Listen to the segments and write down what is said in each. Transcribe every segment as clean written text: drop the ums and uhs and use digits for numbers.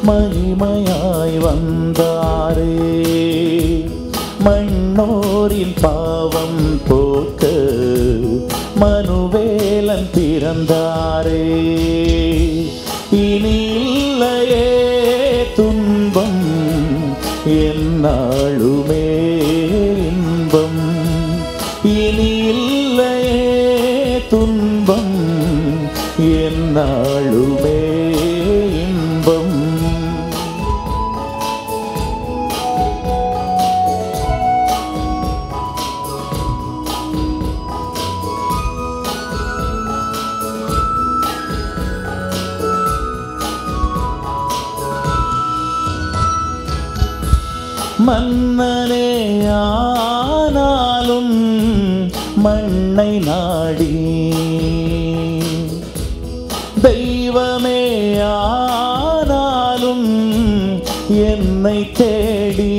மகிமையாய் வந்தாரே. மண்ணோரின் பாவம் போக்க மனுவேலன் பிறந்தாரே. இனி இல்லையே துன்பம் எந்நாளுமே இன்பம். இனி இல்லையே துன்பம் எந்நாளுமே இன்பம். மன்னனே ஆனாலும் மண்ணை நாடி, தெய்வமே ஆனாலும் என்னை தேடி.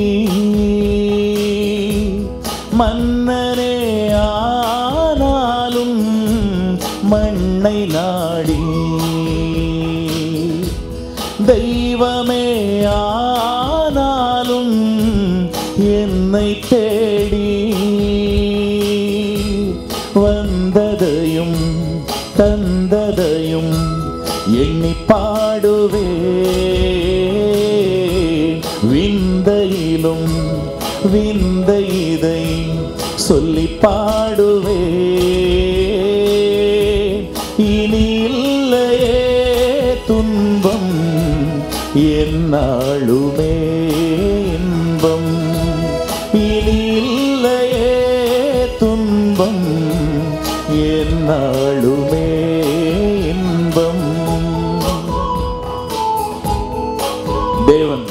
மன்னனே ஆனாலும் மண்ணை நாடி, தெய்வமே ஆனாலும் என்னை தேடி. வந்ததையும் தந்ததையும் எண்ணி பாடுவே, விந்தையிலும் விந்தை இதை சொல்லி பாடுவே. இனி இல்லையே துன்பம் எந்நாளுமே இன்பம். இனி இல்லையே துன்பம் எந்நாளுமே இன்பம். தேவன்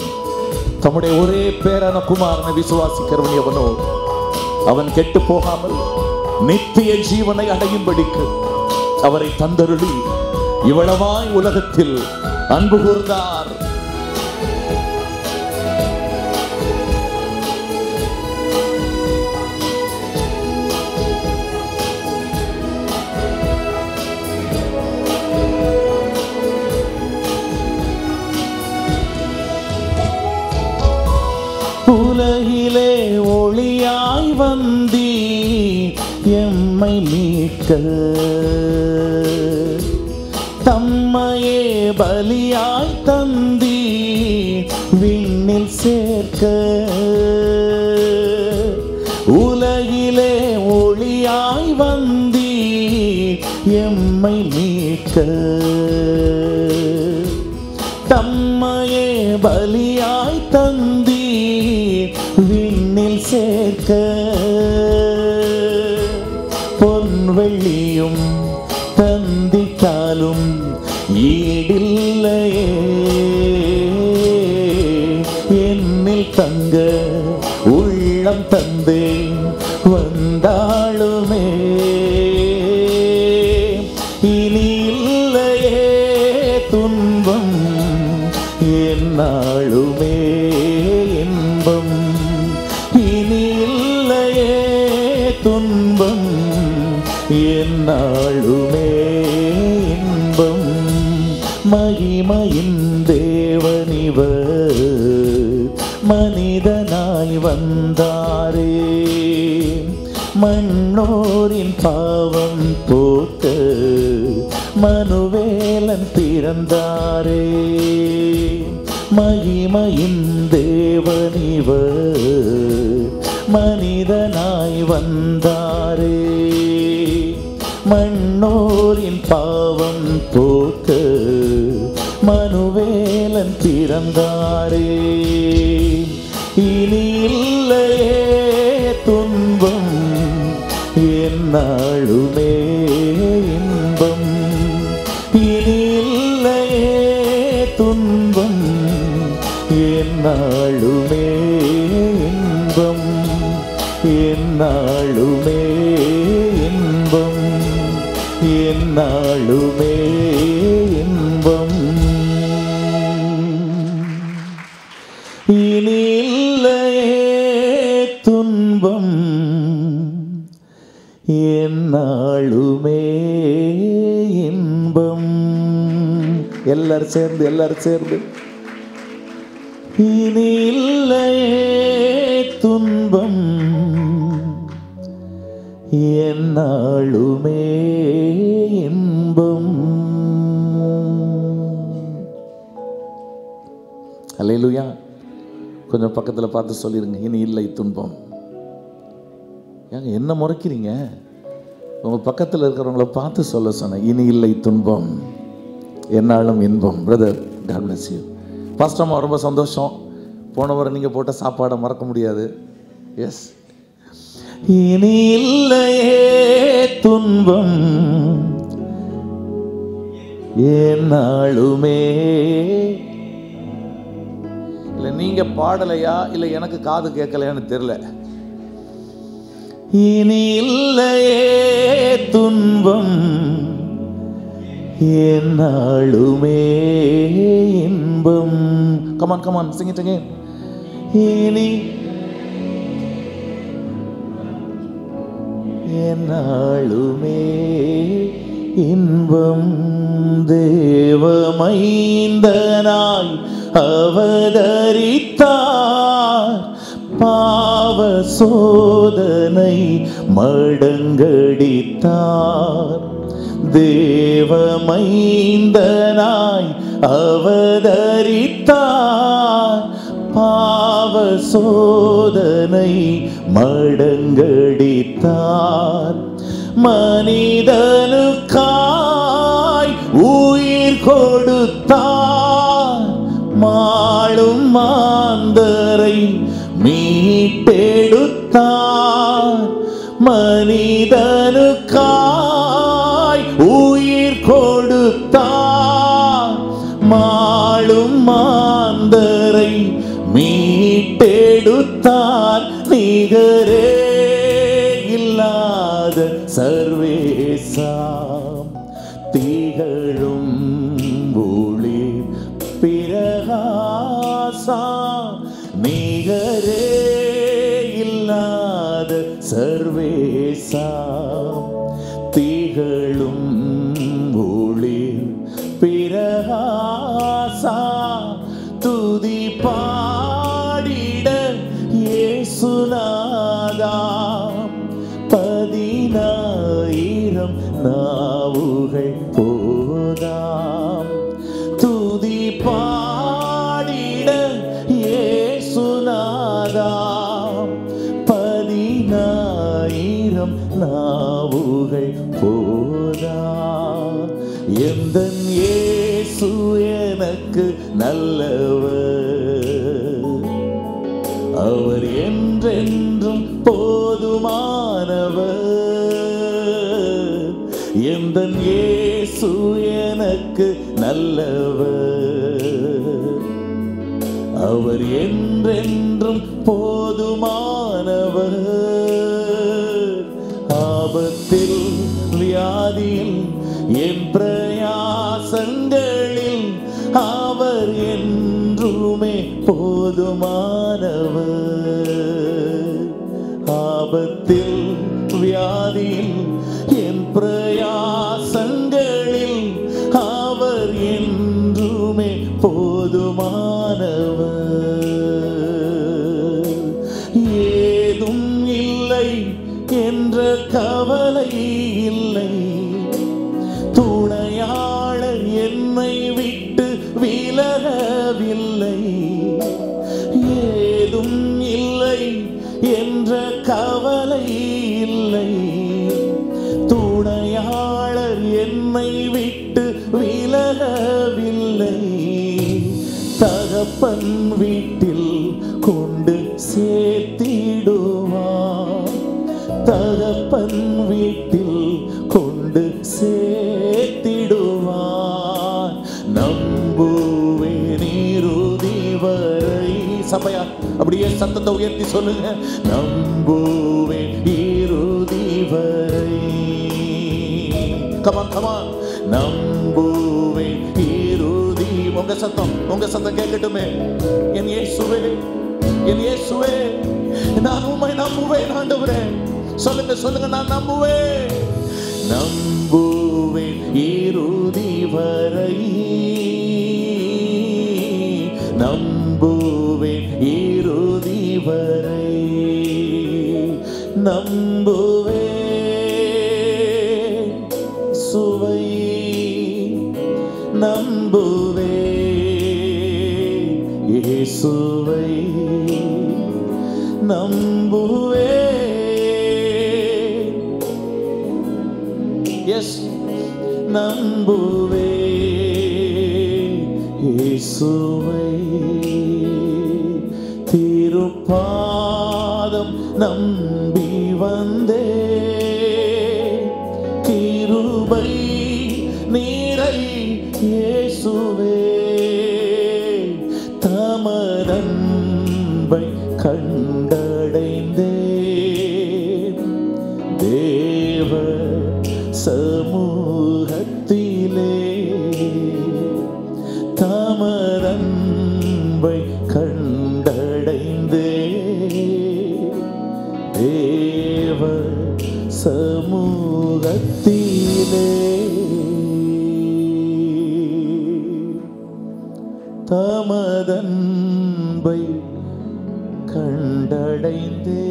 தம்முடைய ஒரே பேரான குமாரனை விசுவாசிக்கிறவன் எவனோ அவன் கெட்டு போகாமல் நித்திய ஜீவனை அடையும்படிக்கு அவரை தந்தருளி இவ்வளவாய் உலகத்தில் அன்பு கூர்ந்தார். உலகிலே ஒளியாய் வந்தி எம்மை மீட்க, தம்மையே பலியாய் தந்தி விண்ணில் சேர்க்க. உலகிலே ஒளியாய் வந்தி எம்மை மீட்க, தம்மையே பலியாய் தந்தி விண்ணில் சேர்க்க. பொன்வெள்ளியும் தந்தித்தாலும் ஈடில்லையே என்னில் தங்க உள்ளம் தந்தே வந்தாளுமே. இனி இல்லையே துன்பம் எந்நாளுமே இன்பம். இனி இல்லையே துன்பம் எந்நாளுமே இன்பம். மகிமையின் தேவனிவர் மனிதனாய் வந்தாரே. மண்ணோரின் பாவம் போக்க மனுவேலன் பிறந்தாரே. மகிமையின் தேவனிவர் மனிதனாய் வந்தாரே. மண்ணோரின் பாவம் போக்க மனுவேலன் பிறந்தாரே. இனி இல்லையே துன்பம் எந்நாளுமே இன்பம். இனி இல்லையே துன்பம் எந்நாளுமே இன்பம். எந்நாளுமே இன்பம். எந்நாளுமே இன்பம். இனி இல்லையே துன்பம் எந்நாளுமே இன்பம். எல்லாரும் சேர்ந்து இனி இல்லையே துன்பம் என்னாலுமே இன்பம். அல்லேலூயா. கொஞ்சம் பக்கத்தில் பார்த்து சொல்லிருங்க, இனி இல்லை துன்பம். ஏங்க என்ன முறைக்கிறீங்க? உங்கள் பக்கத்தில் இருக்கிறவங்கள பார்த்து சொல்ல சொன்னேன், இனி இல்லை துன்பம் என்னாலும் இன்பம். Brother, God bless you. பாஸ்டர்மா ரொம்ப சந்தோஷம். போன வாரம் நீங்கள் போட்ட சாப்பாடை மறக்க முடியாது. எஸ், இனி இல்லையே துன்பம் என்னாலுமே. இல்லை நீங்கள் பாடலையா இல்லை எனக்கு காது கேட்கலையான்னு தெரியல. இனி இல்லையே துன்பம் என்னாலுமே இன்பம். Come on, sing it again. இனி என்னாலுமே இன்பம். தேவமைந்தனாய் அவதரித்தார், பாவ சோதனை மடங்கடித்தார். தேவமைந்தனாய் அவதரித்தார், பாவ சோதனை மடங்கடித்தார். மனிதனுக்காய் உயிர் கொடுத்தார், மாளும் மாந்தரை மீட்டெடுத்தார். மனிதனுக்காய் உயிர் கொடுத்தார், மாளும் மாந்தரை மீட்டெடுத்தார். நிகரே இல்லாத சர்வேசாம், திகழும் ஒளிர் பிரகாசா. நிகரே இல்லாத சர்வேசாம், திகழும் ஒளிர் பிரகாசா. துதி பாடிட இயேசுநாதா, 10,000 நாவுகள் போதாம். துதி பாடிட இயேசுநாதா, 10,000 நாவுகள் போதாம். எந்தன் இயேசு எனக்கு நல்லவர், அவர் என்றென்றும் போதுமானவர். எந்தன் இயேசு எனக்கு நல்லவர், அவர் என்றென்றும் போதுமானவர். ஆபத்தில் வியாதியில் என் பிரயாசங்களில் அவர் என்றுமே போதுமானவர். ஆபத்தில் வியாதியில் என் பிரயாசங்களில் அவர் என்றுமே போதுமானவர். ஏதும் இல்லை என்ற கவலை இல்லை, துணையாளர் என்னை விட்டு விலகவில்லை. ஏதும் இல்லை என்ற கவலை இல்லை, துணையாளர் என்னை விட்டு விலகவில்லை. தகப்பன் வீட்டில் கொண்டு சேர்த்திடுவார், தகப்பன் வீட்டில் கொண்டு சேர்த்திடுவார். நம்புவேன் இறுதி வரை. சபையா அப்படியே சத்தத்தை உயர்த்தி சொல்லுங்க, நம்புவேன் இறுதி வரை. கமான் கமான், நம்புவேன் இறுதி. உங்க சத்தம் கேட்கட்டுமே. என் இயேசுவே, என் இயேசுவே, நான் உம்மை நம்புவேன் ஆண்டவரே. சொல்லுங்க, நான் நம்புவேன் இறுதி வரை. நம்புவேன் இறுதி வரை, நம்புவேன் சுவை, நம்புவேன் இயேசுவை, நம்புவேன், எஸ் நம்புவேன் இயேசுவை. திருப்பாதம் நம்பி வந்தே, கிருபை நீரை இயேசுவே, தமதன்பை கண்டடைந்தே, தேவ சமூகத்திலே தமதன்பை கண்டடைந்தே, தேவ சமூகத்திலே தமதன்பை கண்டடைந்தே,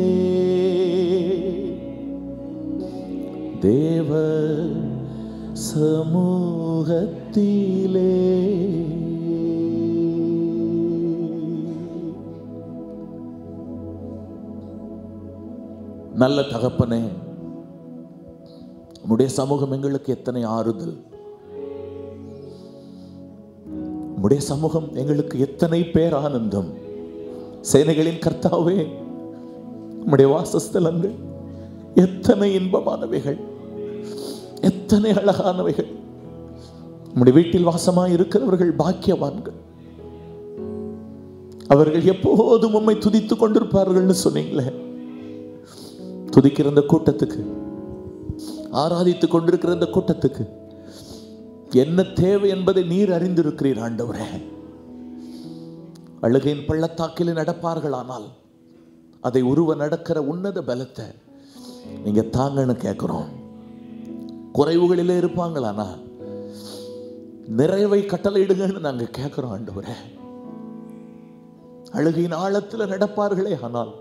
தேவ சமூகத்திலே. நல்ல தகப்பனே, உம்முடைய சமூகம் எங்களுக்கு எத்தனை ஆறுதல், உம்முடைய சமூகம் எங்களுக்கு எத்தனை பேரானந்தம். சேனைகளின் கர்த்தாவே, உம்முடைய வாசஸ்தலங்கள் எத்தனை இன்பமானவைகள், எத்தனை அழகானவைகள். உம்முடைய வீட்டில் வாசமாய் இருக்கிறவர்கள் பாக்கியவான்கள். அவர்கள் எப்போதும் உம்மை துதித்துக் கொண்டிருப்பார்கள்னு சொன்னீங்களே. துதிக்கிற இந்த கூட்டத்துக்கு, ஆராதித்துக் கொண்டிருக்கிற இந்த கூட்டத்துக்கு என்ன தேவை என்பதை நீர் அறிந்திருக்கிறீர் ஆண்டவரே. அழுகையின் பள்ளத்தாக்கில் நடப்பார்களானால் அதை உருவ நடக்கிற உன்னத பலத்தை நீங்க தாங்கன்னு கேட்கிறோம். குறைவுகளிலே இருப்பாங்களானா நிறைவை கட்டளையிடுங்கன்னு நாங்க கேட்கிறோம் ஆண்டவரே. அழுகையின் ஆழத்தில் நடப்பார்களே ஆனால்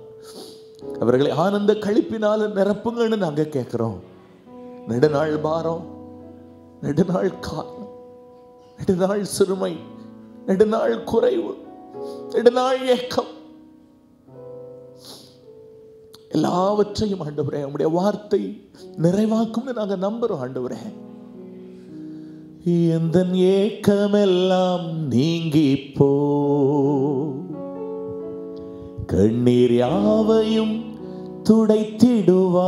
அவர்களை ஆனந்த கழிப்பினால நிரப்புங்கன்னு நாங்க கேட்கிறோம். நெடுநாள் பாரம், நெடுநாள் காலம், நெடுநாள் சிறுமை, நெடுநாள் குறைவு, நெடுநாள் ஏக்கம், எல்லாவற்றையும் ஆண்டவரே உம்முடைய வார்த்தை நிறைவாக்கும்னு நாங்க நம்புறோம் ஆண்டவரே. எந்த ஏக்கமெல்லாம் நீங்கி போ, கண்ணீர் யாவையும் துடைத்திடுவார்.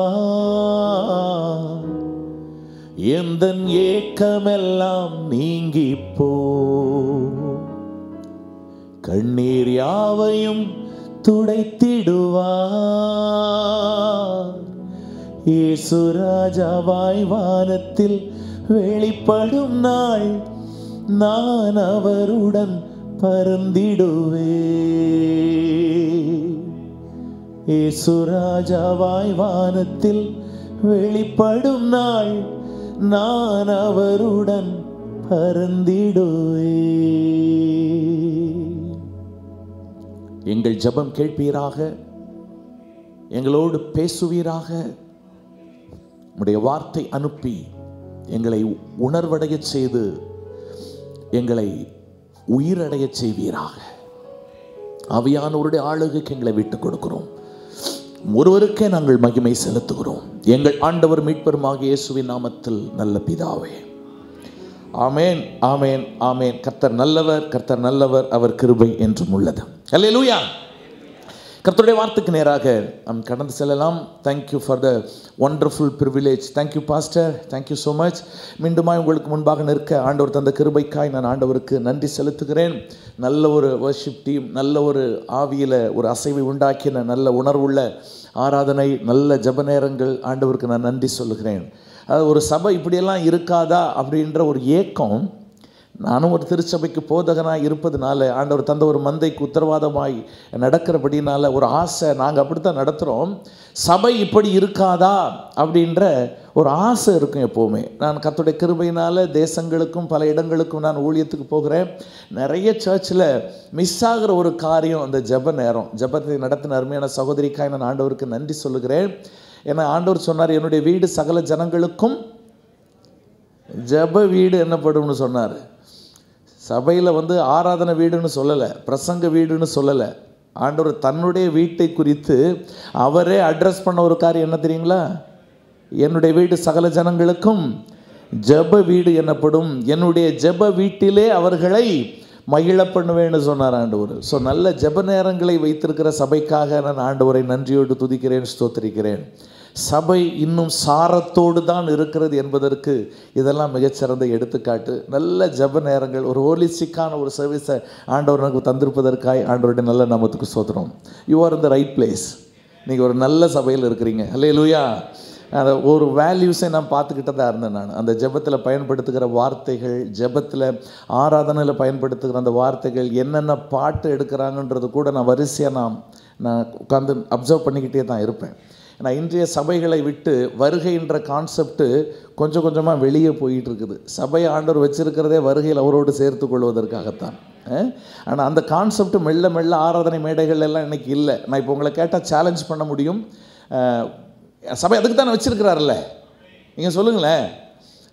எந்த ஏக்கமெல்லாம் நீங்கி போ, கண்ணீர் யாவையும் துடைத்திடுவார். இயேசு ராஜாவாய் வானத்தில் வெளிப்படும் நாள், நான் அவருடன் பறந்திடுவேன். இயேசு ராஜாவாய் வானத்தில் வெளிப்படும் நாள், நான் அவருடன் பறந்திடுவேன். எங்கள் ஜெபம் கேட்பீராக, எங்களோடு பேசுவீராக. உம்முடைய வார்த்தை அனுப்பி எங்களை உணர்வடைய செய்து எங்களை உயிரடைய செய்வீராக. ஆவியானவருடைய ஆளுகைக்கு எங்களை விட்டுக் கொடுக்கிறோம். ஒருவருக்கே நாங்கள் மகிமை செலுத்துகிறோம். எங்கள் ஆண்டவர் மீட்பருமாகிய இயேசுவின் நாமத்தில் நல்ல பிதாவே, ஆமேன், ஆமேன், ஆமேன். கர்த்தர் நல்லவர், கர்த்தர் நல்லவர், அவர் கிருபை என்றும் உள்ளது. அல்லேலூயா. கர்த்தருடைய வார்த்தைக்கு நேராக நாம் கடந்து செல்லலாம். Thank you for the wonderful privilege. Thank you pastor, thank you so much. மீண்டுமாய் உங்களுக்கு முன்பாக நிற்க ஆண்டவர் தந்த கிருபைக்காய் நான் ஆண்டவருக்கு நன்றி செலுத்துகிறேன். நல்ல ஒரு வர்ஷிப் டீம், நல்ல ஒரு ஆவியில் ஒரு அசைவை உண்டாக்கின நல்ல உணர்வுள்ள ஆராதனை, நல்ல ஜெப நேரங்கள், ஆண்டவருக்கு நான் நன்றி சொல்லுகிறேன். அது ஒரு சபை இப்படியெல்லாம் இருக்காதா அப்படின்ற ஒரு ஏக்கம் நானும் ஒரு திருச்சபைக்கு போதகனாக இருப்பதுனால, ஆண்டவர் தந்த ஒரு மந்தைக்கு உத்தரவாதமாய் நடக்கிறபடினால ஒரு ஆசை, நாங்கள் அப்படித்தான் நடத்துகிறோம். சபை இப்படி இருக்காதா அப்படின்ற ஒரு ஆசை இருக்கும் எப்போவுமே. நான் கர்த்தருடைய கிருபையினால் தேசங்களுக்கும் பல இடங்களுக்கும் நான் ஊழியத்துக்கு போகிறேன். நிறைய சர்ச்சில் மிஸ் ஆகிற ஒரு காரியம் அந்த ஜெப நேரம். ஜெபத்தை நடத்தின அருமையான சகோதரிக்காய் நான் ஆண்டவருக்கு நன்றி சொல்லுகிறேன். ஏன்னா ஆண்டவர் சொன்னார், என்னுடைய வீடு சகல ஜனங்களுக்கும் ஜெப வீடு என்னப்படும்னு சொன்னார். சபையில் ஆராதனை வீடுன்னு சொல்லலை, பிரசங்க வீடுன்னு சொல்லலை. ஆண்டவர் தன்னுடைய வீட்டை குறித்து அவரே அட்ரஸ் பண்ண ஒரு காரியம் என்ன தெரியுங்களா? என்னுடைய வீடு சகல ஜனங்களுக்கும் ஜெப வீடு என்னப்படும், என்னுடைய ஜெப வீட்டிலே அவர்களை மகிழ பண்ணுவேன்னு சொன்னார் ஆண்டவர். ஸோ நல்ல ஜெப நேரங்களை வைத்திருக்கிற சபைக்காக நான் ஆண்டவரை நன்றியோடு துதிக்கிறேன், ஸ்தோத்திரிக்கிறேன். சபை இன்னும் சாரத்தோடு தான் இருக்கிறது என்பதற்கு இதெல்லாம் மிகச்சிறந்த எடுத்துக்காட்டு. நல்ல ஜெப நேரங்கள், ஒரு ஹோலிஸ்டிக்கான ஒரு சர்வீஸை ஆண்டவர் எனக்கு தந்திருப்பதற்காய் ஆண்டவருடைய நல்ல நாமத்துக்கு ஸ்தோத்திரம். You are in the right place. நீங்கள் ஒரு நல்ல சபையில் இருக்கிறீங்க. அல்லேலூயா. அந்த ஒரு வேல்யூஸை நான் பார்த்துக்கிட்டு தான் இருந்தேன். நான் அந்த ஜெபத்தில் பயன்படுத்துகிற வார்த்தைகள், ஜெபத்தில் ஆராதனையில் பயன்படுத்துகிற அந்த வார்த்தைகள், என்னென்ன பாட்டு எடுக்கிறாங்கன்றது கூட நான் வரிசையாக நான் உட்காந்து அப்சர்வ் பண்ணிக்கிட்டே தான் இருப்பேன். ஏன்னா இன்றைய சபைகளை விட்டு வருகைன்ற கான்செப்ட்டு கொஞ்சம் கொஞ்சமாக வெளியே போயிட்டு இருக்குது. சபையை ஆண்டவர் வச்சிருக்கிறதே வருகையில் அவரோடு சேர்த்து கொள்வதற்காகத்தான். ஆனால் அந்த கான்செப்ட் மெல்ல மெல்ல ஆராதனை மேடைகள் எல்லாம் இன்றைக்கி இல்லை. நான் இப்போ உங்களை கேட்டால் சேலஞ்ச் பண்ண முடியும். சபை அதுக்கு தான் வச்சுருக்கிறார்ல, நீங்கள் சொல்லுங்களேன்.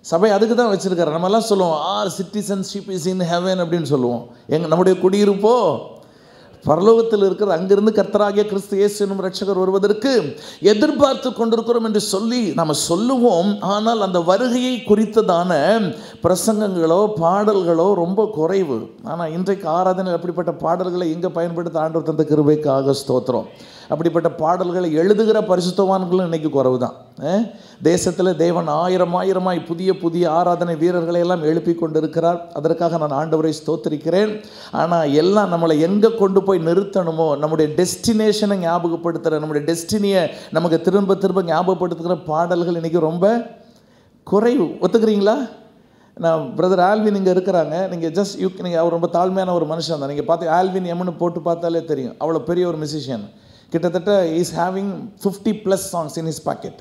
சபை அதுக்கு தான் வச்சுருக்காரு. நம்மெல்லாம் சொல்லுவோம், our citizenship is in heaven அப்படின்னு சொல்லுவோம். நம்முடைய குடியிருப்போ பரலோகத்தில் இருக்கிற, அங்கிருந்து கர்த்தராகிய கிறிஸ்து இயேசு என்னும் ரட்சகர் வருவதற்கு எதிர்பார்த்து கொண்டிருக்கிறோம் என்று சொல்லி நாம் சொல்லுவோம். ஆனால் அந்த வருகையை குறித்ததான பிரசங்கங்களோ பாடல்களோ ரொம்ப குறைவு. ஆனால் இன்றைக்கு ஆராதனை அப்படிப்பட்ட பாடல்களை எங்கே பயன்படுத்த ஆண்டவர் தந்த கிருபைக்காக ஸ்தோத்திரம். அப்படிப்பட்ட பாடல்களை எழுதுகிற பரிசுத்தவான்களும் இன்றைக்கி குறைவு தான். தேசத்தில் தேவன் ஆயிரமாய் புதிய புதிய ஆராதனை வீரர்களை எல்லாம் எழுப்பி கொண்டு இருக்கிறார். அதற்காக நான் ஆண்டவரை ஸ்தோத்திரிக்கிறேன். ஆனால் எல்லாம் நம்மளை எங்கே கொண்டு போய் நிறுத்தணுமோ, நம்முடைய டெஸ்டினேஷனை ஞாபகப்படுத்துகிற, நம்முடைய டெஸ்டினியை நமக்கு திரும்ப திரும்ப ஞாபகப்படுத்துகிற பாடல்கள் இன்றைக்கி ரொம்ப குறைவு. ஒத்துக்கிறீங்களா? நான் பிரதர் ஆல்வின் இங்கே இருக்கிறாங்க. நீங்கள் நீங்கள் அவர் ரொம்ப தாழ்மையான ஒரு மனுஷன் தான். நீங்கள் பார்த்து ஆல்வின் எம்னு போட்டு பார்த்தாலே தெரியும், அவ்வளோ பெரிய ஒரு மியூசிஷியன். கிட்டத்தட்ட is having 50+ songs in his pocket.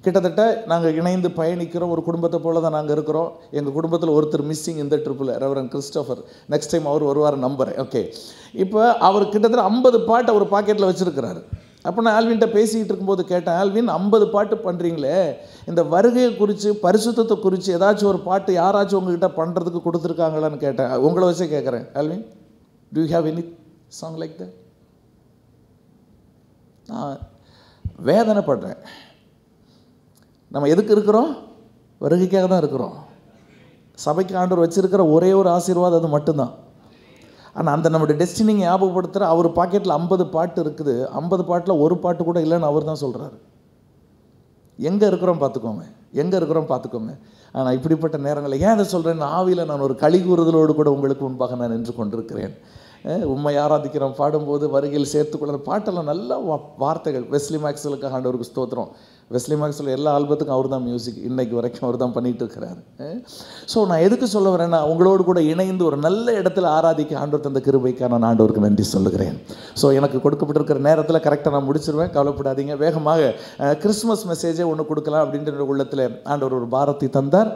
கிட்டத்தட்ட நாங்கள் இணைந்து பயணிக்கிறோம். ஒரு குடும்பத்தை போல தான் நாங்கள் இருக்கிறோம். எங்கள் குடும்பத்தில் ஒருத்தர் மிஸ்ஸிங் இந்த ட்ரிப்பில், ரெவரண்ட் கிறிஸ்டோஃபர். நெக்ஸ்ட் டைம் அவர் வருவார் நம்புறேன். ஓகே, இப்போ அவர் கிட்டத்தட்ட 50 பாட்டு அவர் பாக்கெட்டில் வச்சுருக்கிறாரு. அப்போ நான் ஆல்வின்கிட்ட பேசிக்கிட்டு இருக்கும்போது கேட்டேன், ஆல்வின் 50 பாட்டு பண்ணுறீங்களே, இந்த வருகையை குறித்து பரிசுத்தத்தை குறித்து ஏதாச்சும் ஒரு பாட்டு யாராச்சும் உங்ககிட்ட பண்ணுறதுக்கு கொடுத்துருக்காங்களான்னு கேட்டேன். உங்களை வச்சே கேட்குறேன், Alvin, to you have any song like that? நான் வேதனைப்படுறேன். நம்ம எதுக்கு இருக்கிறோம்? வருகைக்காக தான் இருக்கிறோம். சபைக்கு ஆண்டவர் வச்சிருக்கிற ஒரே ஒரு ஆசீர்வாதம் அது மட்டும்தான். ஆனால் அந்த நம்முடைய டெஸ்டினி ஞாபகப்படுத்துகிற அவர் பாக்கெட்டில் 50 பாட்டு இருக்குது. 50 பாட்டில் ஒரு பாட்டு கூட இல்லைன்னு அவர் தான் சொல்கிறாரு. எங்கே இருக்கிறோம் பார்த்துக்கோங்க, எங்கே இருக்கிறோம் பார்த்துக்கோங்க. ஆனால் இப்படிப்பட்ட நேரங்களில் ஏன் அதை சொல்கிறேன்? ஆவியில் நான் ஒரு களி கூறுதலோடு கூட உங்களுக்கு முன்பாக நான் நின்று கொண்டிருக்கிறேன். உண்மை ஆராதிக்கிறோம் பாடும்போது வருகையில் சேர்த்துக்கொள்ள பாட்டெல்லாம் நல்ல வார்த்தைகள். வெஸ்லி மேக்ஸ்வெலுக்காக ஆண்டவருக்கு ஸ்தோத்திரம். வெஸ்லி மேக்ஸ்வெல் எல்லா ஆல்பத்துக்கும் அவர் தான் மியூசிக், இன்னைக்கு வரைக்கும் அவர் தான் பண்ணிகிட்டு இருக்கிறார். ஸோ நான் எதுக்கு சொல்ல வரேன்னா, உங்களோடு கூட இணைந்து ஒரு நல்ல இடத்துல ஆராதிக்க ஆண்டவர் தந்த கிருபைக்காக நான் ஆண்டவருக்கு நன்றி சொல்லுகிறேன். ஸோ எனக்கு கொடுக்கப்பட்டிருக்கிற நேரத்தில் கரெக்டாக நான் முடிச்சிருவேன், கவலைப்படாதீங்க. வேகமாக கிறிஸ்மஸ் மெசேஜே ஒன்று கொடுக்கலாம் அப்படின்ற உள்ளத்தில் ஆண்டவர் ஒரு பாரத்தை தந்தார்.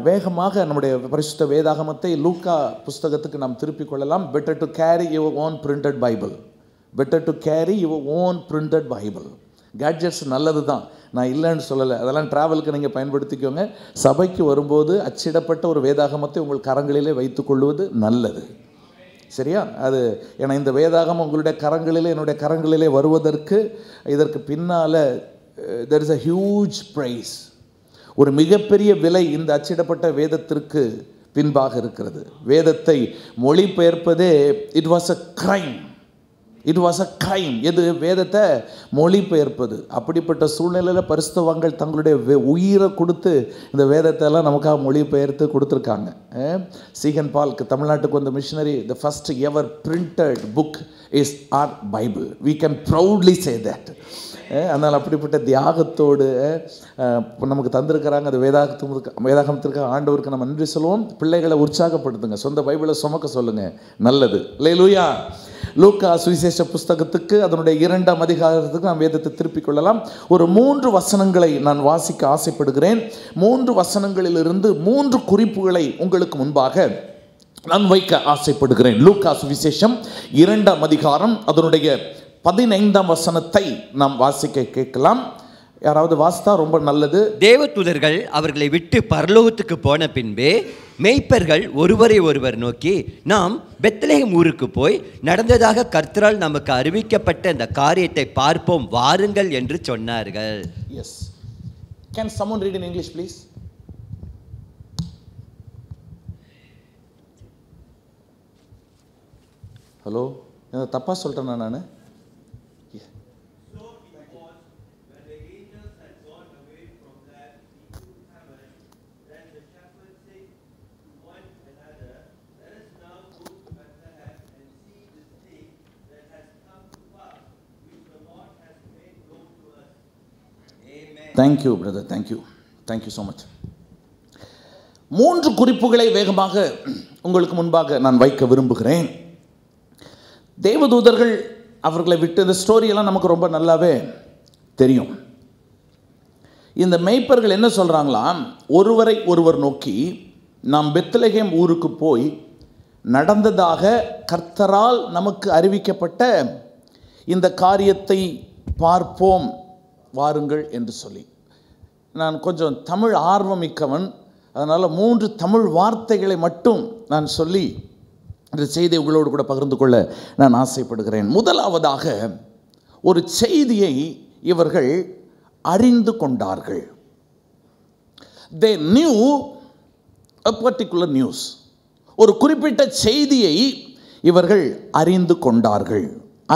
வேகமாக நம்முடைய பரிசுத்த வேதாகமத்தை லூக்கா புஸ்தகத்துக்கு நாம் திருப்பிக் கொள்ளலாம். Better to carry your own printed Bible. Better to carry your own printed Bible. Gadgets நல்லது தான், நான் இல்லைன்னு சொல்லலை. அதெல்லாம் ட்ராவலுக்கு நீங்கள் பயன்படுத்திக்கோங்க. சபைக்கு வரும்போது அச்சிடப்பட்ட ஒரு வேதாகமத்தை உங்கள் கரங்களிலே வைத்துக்கொள்வது நல்லது. சரியா? அது ஏன்னா இந்த வேதாகமம் உங்களுடைய கரங்களிலே, என்னுடைய கரங்களிலே வருவதற்கு இதற்கு பின்னால் there is a huge price. ஒரு மிகப்பெரிய விலை இந்த அச்சிடப்பட்ட வேதத்திற்கு பின்பாக இருக்கிறது. வேதத்தை மொழிபெயர்ப்பதே it was a crime. It was a crime. எது? வேதத்தை மொழிபெயர்ப்பது. அப்படிப்பட்ட சூழ்நிலையில் பரிசுத்தவான்கள் தங்களுடைய உயிரை கொடுத்து இந்த வேதத்தை எல்லாம் நமக்காக மொழிபெயர்த்து கொடுத்துருக்காங்க. சீகன் பால்க்கு தமிழ்நாட்டுக்கு வந்த missionary, the first ever printed book is our Bible. We can proudly say that. அதனால் அப்படிப்பட்ட தியாகத்தோடு நமக்கு தந்திருக்கிறாங்க அந்த வேதாகமத்திற்கு ஆண்டவருக்கு நம்ம நன்றி சொல்லுவோம். பிள்ளைகளை உற்சாகப்படுத்துங்க, சொந்த பைபிளை சுமக்க சொல்லுங்கள், நல்லது. அல்லேலூயா. லூக்கா சுவிசேஷ புஸ்தகத்துக்கு அதனுடைய 2ஆம் அதிகாரத்துக்கு நாம் வேதத்தை திருப்பிக் கொள்ளலாம். ஒரு 3 வசனங்களை நான் வாசிக்க ஆசைப்படுகிறேன். 3 வசனங்களிலிருந்து 3 குறிப்புகளை உங்களுக்கு முன்பாக நான் வைக்க ஆசைப்படுகிறேன். லூக்கா சுவிசேஷம் 2ஆம் அதிகாரம் அதனுடைய 15ஆம் வசனத்தை நாம் வாசிக்க கேட்கலாம். யாராவது வாசித்தா ரொம்ப நல்லது. தேவதூதர்கள் அவர்களை விட்டு பரலோகத்துக்கு போன பின்பே மேய்ப்பர்கள் ஒருவரை ஒருவர் நோக்கி, நாம் பெத்லகேம் ஊருக்கு போய் நடந்ததாக கர்த்தரால் நமக்கு அறிவிக்கப்பட்ட இந்த காரியத்தை பார்ப்போம் வாருங்கள் என்று சொன்னார்கள். Yes. Can someone read in English please? Hello, தப்பா சொல்லிட்டேனா நான்? Thank you brother, thank you so much. 3 குறிப்புகளை வேகமாக உங்களுக்கு முன்பாக நான் வைக்க விரும்புகிறேன். தேவதூதர்கள் அவர்களை விட்டு, இந்த ஸ்டோரியெல்லாம் நமக்கு ரொம்ப நல்லாவே தெரியும். இந்த மேய்ப்பர்கள் என்ன சொல்கிறாங்களாம், ஒருவரை ஒருவர் நோக்கி நாம் பெத்லகேம் ஊருக்கு போய் நடந்ததாக கர்த்தரால் நமக்கு அறிவிக்கப்பட்ட இந்த காரியத்தை பார்ப்போம் வாருங்கள் என்று சொல்லி. நான் கொஞ்சம் தமிழ் ஆர்வமிக்கவன், அதனால் 3 தமிழ் வார்த்தைகளை மட்டும் நான் சொல்லி இந்த செய்தியை உங்களோடு கூட பகிர்ந்து கொள்ள நான் ஆசைப்படுகிறேன். முதலாவதாக, ஒரு செய்தியை இவர்கள் அறிந்து கொண்டார்கள். They knew a particular news. ஒரு குறிப்பிட்ட செய்தியை இவர்கள் அறிந்து கொண்டார்கள்,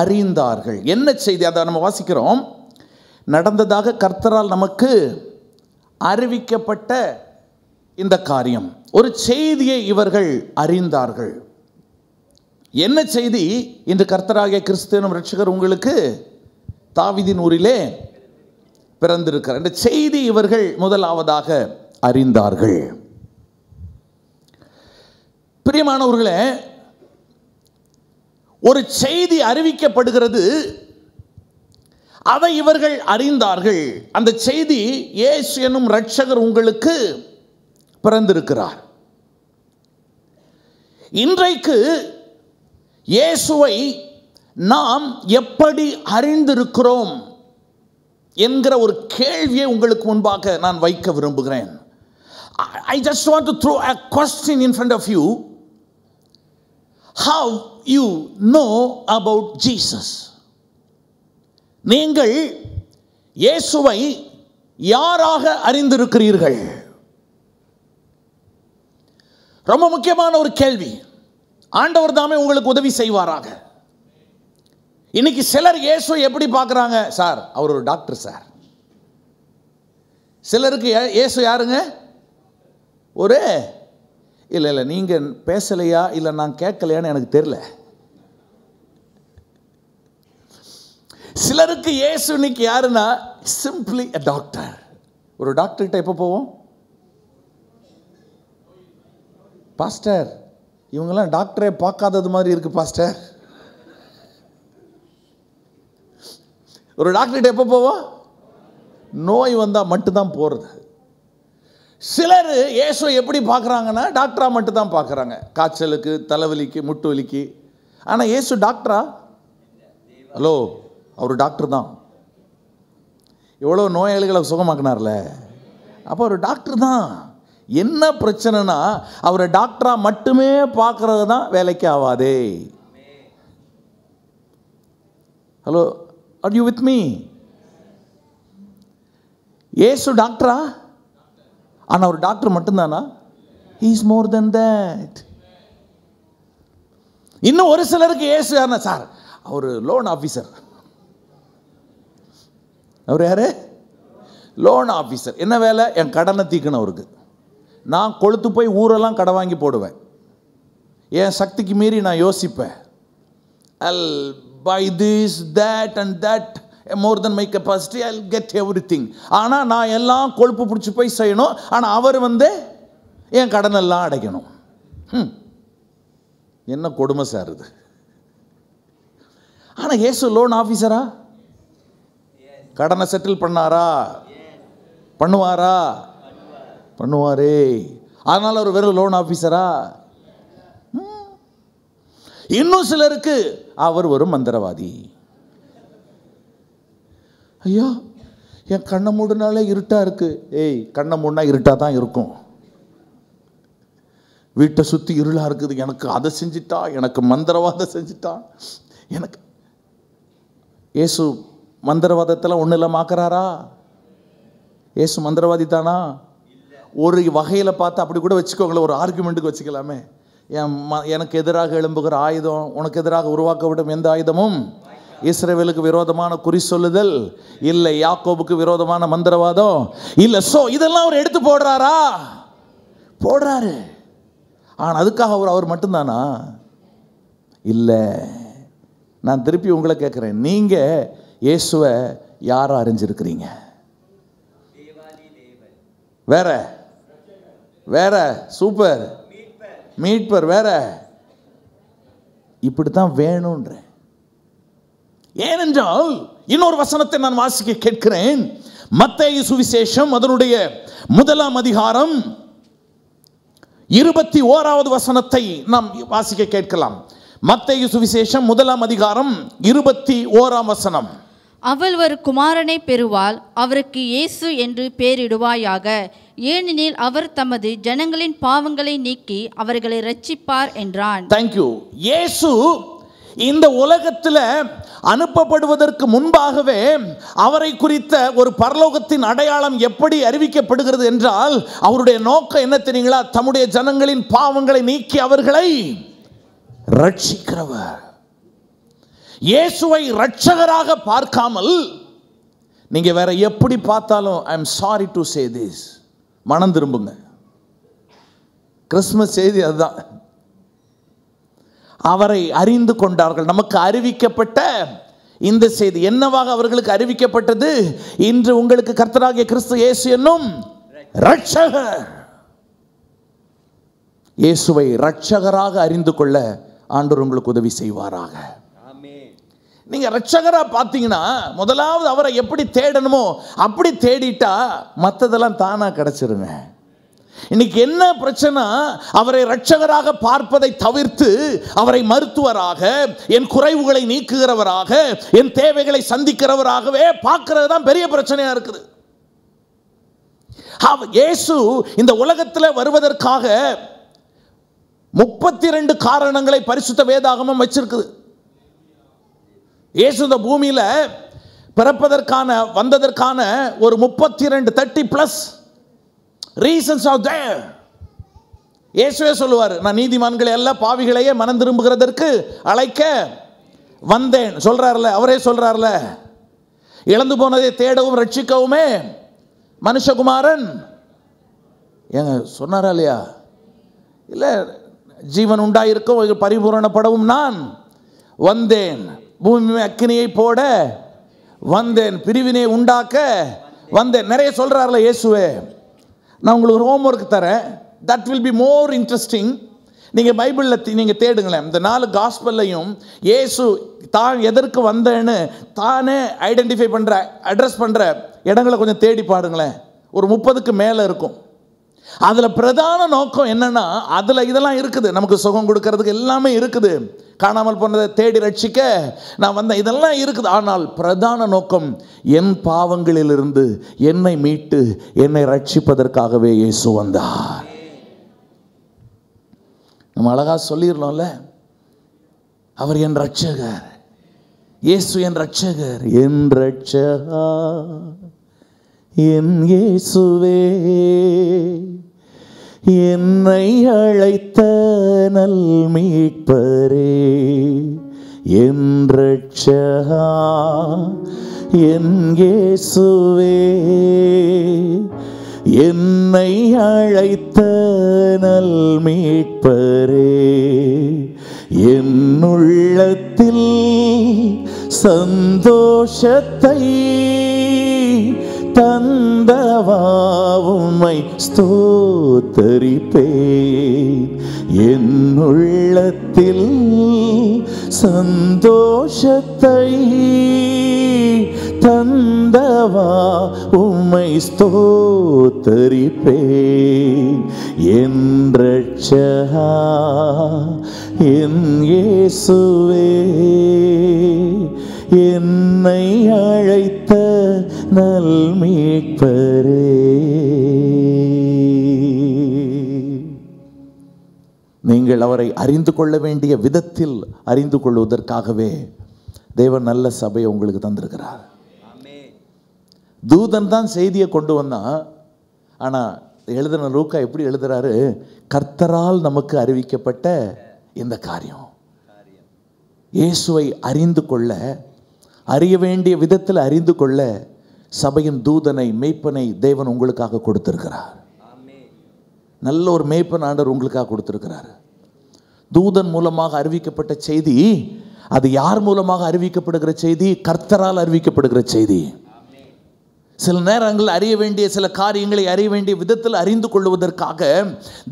அறிந்தார்கள். என்ன செய்தி? அதை நம்ம வாசிக்கிறோம். நடந்ததாக கர்த்தரால் நமக்கு அறிவிக்கப்பட்ட இந்த காரியம், ஒரு செய்தியை இவர்கள் அறிந்தார்கள். என்ன செய்தி? இன்று கர்த்தராகிய கிறிஸ்து எனும் இரட்சகர் உங்களுக்கு தாவீதின் ஊரிலே பிறந்திருக்கிறார். இந்த செய்தி இவர்கள் முதலாவதாக அறிந்தார்கள். பிரியமானவர்களே, ஒரு செய்தி அறிவிக்கப்படுகிறது, அதை இவர்கள் அறிந்தார்கள். அந்த செய்தி, இயேசு எனும் இரட்சகர் உங்களுக்கு பிறந்திருக்கிறார். இன்றைக்கு இயேசுவை நாம் எப்படி அறிந்திருக்கிறோம் என்கிற ஒரு கேள்வியை உங்களுக்கு முன்பாக நான் வைக்க விரும்புகிறேன். I just want to throw a question in front of you. How you know about Jesus? நீங்கள் இயேசுவை யாராக அறிந்திருக்கிறீர்கள்? ரொம்ப முக்கியமான ஒரு கேள்வி. ஆண்டவர் தாமே உங்களுக்கு உதவி செய்வாராக. இன்னைக்கு சிலர் இயேசுவை எப்படி பார்க்குறாங்க? சார், அவர் ஒரு டாக்டர் சார். சிலருக்கு இயேசு யாருங்க? ஒரு இல்லை நீங்கள் பேசலையா இல்லை நான் கேட்கலையான்னு எனக்கு தெரியல. சிலருக்கு இயேசு இன்னைக்கு யாருன்னா சிம்பிளி a டாக்டர். ஒரு டாக்டர்கிட்ட எப்போ போவோம்? பாஸ்டர், இவங்கெல்லாம் டாக்டரே பார்க்காதது மாதிரி இருக்கு பாஸ்டர். ஒரு டாக்டர்கிட்ட எப்போ போவோம்? நோய் வந்தால் மட்டும்தான் போகிறது. சிலர் இயேசுவை எப்படி பார்க்குறாங்கன்னா டாக்டராக மட்டும்தான் பார்க்குறாங்க, காய்ச்சலுக்கு, தலைவலிக்கு, முட்டு வலிக்கு. ஆனால் இயேசு டாக்டரா? ஹலோ, அவர் டாக்டர் தான். எவ்வளோ நோயாளிகளை சுகமாக்கினார்ல, அப்போ அவர் டாக்டர் தான். என்ன பிரச்சனைனா அவரை டாக்டராக மட்டுமே பார்க்கறது தான் வேலைக்கு ஆகாதே. Hello, are you with me? இயேசு டாக்டரா? ஆனால் அவர் டாக்டர் மட்டும்தானா? he is more than that. இன்னும் ஒரு சிலருக்கு இயேசு யாருன்னா, சார் அவர் லோன் ஆஃபீஸர். அவர் யாரு? Loan officer. என்ன வேலை? என் கடனை தீக்கணும் அவருக்கு. நான் கொளுத்து போய் ஊரெல்லாம் கடை வாங்கி போடுவேன். என் சக்திக்கு மீறி நான் யோசிப்பேன். I'll buy this, that and that, more than my capacity, I'll get everything. ஆனால் நான் எல்லாம் கொழுப்பு பிடிச்சி போய் செய்யணும். ஆனால் அவர் என் கடனெல்லாம் அடைக்கணும். என்ன கொடுமை சார் இது. ஆனால் இயேசு லோன் ஆஃபீஸரா? கடனை செட்டில் பண்ணாரா? பண்ணுவாரா? பண்ணுவாரே. அதனால அவர் வெறும் லோன் ஆஃபீஸரா? இன்னும் சிலருக்கு அவர் ஒரு மந்திரவாதி. ஐயா, என் கண்ணை மூடுனாலே இருட்டா இருக்கு. ஏய், கண்ணை மூடினா இருட்டா தான் இருக்கும். வீட்டை சுற்றி இருளா இருக்குது. எனக்கு அதை செஞ்சிட்டா, எனக்கு மந்திரவாதம் செஞ்சிட்டா, எனக்கு. இயேசு மந்திரவாதத்தில் ஒன்றும் இல்லாமாக்குறாரா? இயேசு மந்திரவாதி தானா? ஒரு வகையில் பார்த்து அப்படி கூட வச்சுக்கோங்களேன், ஒரு ஆர்குமெண்ட்டுக்கு வச்சுக்கலாமே. எனக்கு எதிராக எழும்புகிற ஆயுதம், உனக்கு எதிராக உருவாக்கப்படும் எந்த ஆயுதமும் இஸ்ரவேலுக்கு விரோதமான குறி சொல்லுதல் இல்லை, யாக்கோபுக்கு விரோதமான மந்திரவாதம் இல்லை. ஸோ இதெல்லாம் அவர் எடுத்து போடுறாரா? போடுறாரு. ஆனால் அதுக்காக அவர் மட்டும்தானா? இல்லை. நான் திருப்பி உங்களை கேட்குறேன், நீங்கள் இயேசுவை யாரை அறிஞ்சிருக்கிறீங்க? வேற வேற சூப்பர் மீட்பர் வேற. இப்படித்தான் வேணும்ன்ற. ஏனென்றால் இன்னொரு வசனத்தை நான் வாசிக்க கேட்கிறேன். மத்தேயு சுவிசேஷம் அதனுடைய 1ஆம் அதிகாரம் 21வது வசனத்தை நாம் வாசிக்க கேட்கலாம். மத்தேயு சுவிசேஷம் 1ஆம் அதிகாரம் 21ஆம் வசனம். அவள் ஒரு குமாரனை பெறுவாள், அவருக்கு இயேசு என்று பெயரிடுவாயாக, ஏனெனில் அவர் தமது ஜனங்களின் பாவங்களை நீக்கி அவர்களை ரட்சிப்பார் என்றான். தேங்க்யூ. இயேசு இந்த உலகத்தில் அனுப்பப்படுவதற்கு முன்பாகவே அவரை குறித்த ஒரு பரலோகத்தின் அடையாளம் எப்படி அறிவிக்கப்படுகிறது என்றால், அவருடைய நோக்கம் என்ன தெரியுங்களா? தம்முடைய ஜனங்களின் பாவங்களை நீக்கி அவர்களை ரட்சிக்கிறவர். இயேசுவை ரட்சகராக பார்க்காமல் நீங்க வேற எப்படி பார்த்தாலும், I am sorry to say this, மனம் திரும்புங்க. கிறிஸ்துமஸ் செய்தி அதுதான். அவரை அறிந்து கொண்டார்கள். நமக்கு அறிவிக்கப்பட்ட இந்த செய்தி என்னவாக அவர்களுக்கு அறிவிக்கப்பட்டது? இன்று உங்களுக்கு கர்த்தராகிய கிறிஸ்து இயேசு என்னும் ரட்சகர். இயேசுவை ரட்சகராக அறிந்து கொள்ள ஆண்டவர் உங்களுக்கு உதவி செய்வாராக. நீங்க ரட்சகரா பார்த்தீங்கன்னா, முதலாவது அவரை எப்படி தேடணுமோ அப்படி தேடிட்டா மற்றதெல்லாம் தானா கிடைச்சிருங்க. இன்னைக்கு என்ன பிரச்சனை? அவரை ரட்சகராக பார்ப்பதை தவிர்த்து அவரை மருத்துவராக, என் குறைவுகளை நீக்குகிறவராக, என் தேவைகளை சந்திக்கிறவராகவே பார்க்கிறது தான் பெரிய பிரச்சனையா இருக்குது. இயேசு இந்த உலகத்தில் வருவதற்காக 32 காரணங்களை பரிசுத்த வேதாகமம் வச்சிருக்குது. இயேசு இந்த பூமியில பிறப்பதற்கான வந்ததற்கான ஒரு 32 30+ ரீசன்ஸ் ஆர் தேர். இயேசுவே சொல்லுவார், நான் நீதிமான்களை அல்ல பாவிகளையே மனம் திரும்புகிறதற்கு அழைக்க வந்தேன் சொல்றாருல. அவரே சொல்றாருல, இழந்து போனதை தேடவும் ரட்சிக்கவுமே மனுஷகுமாரன் ஏங்க சொன்னாரா இல்லையா? இல்லை, ஜீவன் உண்டாயிருக்கும் பரிபூரணப்படவும் நான் வந்தேன், பூமி அக்கினியை போட வந்தேன், பிரிவினை உண்டாக்க வந்தேன். நிறைய சொல்றாருல இயேசுவே. நான் உங்களுக்கு ஒரு ஹோம்ஒர்க் தரேன். That will be more interesting. நீங்கள் பைபிளில் நீங்கள் தேடுங்களேன். இந்த 4 காஸ்பல்லையும் இயேசு தான் எதற்கு வந்தேன்னு தானே ஐடென்டிஃபை பண்ணுற, அட்ரஸ் பண்ணுற இடங்களை கொஞ்சம் தேடி பாருங்களேன். ஒரு 30க்கு மேலே இருக்கும். அதில் பிரதான நோக்கம் என்னன்னா, அதில் இதெல்லாம் இருக்குது, நமக்கு சுகம் கொடுக்கறதுக்கு எல்லாமே இருக்குது. காணாமல் போனதை தேடி ரட்சிக்க நான் வந்தேன், இதெல்லாம் இருக்குது. ஆனால் பிரதான நோக்கம் என் பாவங்களிலிருந்து என்னை மீட்டு என்னை ரட்சிப்பதற்காகவே இயேசு வந்தார். நம்ம அழகா சொல்லிடலாம்ல, அவர் என் ரட்சகர், இயேசு என் ரட்சகர், என் ரட்சகா என் இயேசுவே, என்னை அழைத்த நல் மீட்பரே, என் ரட்சகா என் இயேசுவே, என்னை அழைத்த நல் மீட்பரே, என் உள்ளத்தில் சந்தோஷத்தை தந்தவா உம்மை ஸ்தோத்தரிப்பேன். என் உள்ளத்தில் சந்தோஷத்தை தந்தவா உம்மை ஸ்தோத்தரிப்பேன். என் ரட்சகா என் இயேசுவே, என்னை அழைத்த நல் மீட்பரே. நீங்கள் அவரை அறிந்து கொள்ள வேண்டிய விதத்தில் அறிந்து கொள்வதற்காகவே தேவன் நல்ல சபையை உங்களுக்கு தந்திருக்கிறார். தூதன் தான் செய்தியை கொண்டு வந்தான். ஆனால் எழுதின லூக்கா எப்படி எழுதுறாரு? கர்த்தரால் நமக்கு அறிவிக்கப்பட்ட இந்த காரியம். இயேசுவை அறிந்து கொள்ள, அறிய வேண்டிய விதத்தில் அறிந்து கொள்ள சபையின் தூதனை, மேய்ப்பனை தேவன் உங்களுக்காக கொடுத்திருக்கிறார். நல்ல ஒரு மேய்ப்பன் ஆண்டவர் உங்களுக்காக கொடுத்திருக்கிறார். தூதன் மூலமாக அறிவிக்கப்பட்ட செய்தி, அது யார் மூலமாக அறிவிக்கப்படுகிற செய்தி? கர்த்தரால் அறிவிக்கப்படுகிற செய்தி. சில நேரங்கள் அறிய வேண்டிய சில காரியங்களை அறிய வேண்டிய விதத்தில் அறிந்து கொள்வதற்காக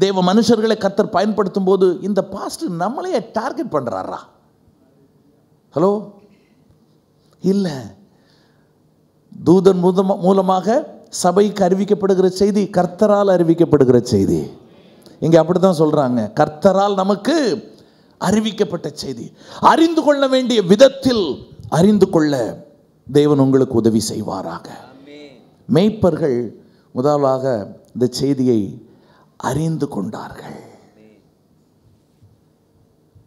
தேவ மனுஷர்களை கர்த்தர் பயன்படுத்தும் போது இந்த பாஸ்டர் நம்மளையே டார்கெட் பண்றாரா? ஹலோ, இல்லை. தூதன் மூலமாக சபைக்கு அறிவிக்கப்படுகிற செய்தி கர்த்தரால் அறிவிக்கப்படுகிற செய்தி. இங்கே அப்படித்தான் சொல்றாங்க, கர்த்தரால் நமக்கு அறிவிக்கப்பட்ட செய்தி. அறிந்து கொள்ள வேண்டிய விதத்தில் அறிந்து கொள்ள தேவன் உங்களுக்கு உதவி செய்வாராக. மேய்ப்பர்கள் முதலாக இந்த செய்தியை அறிந்து கொண்டார்கள்.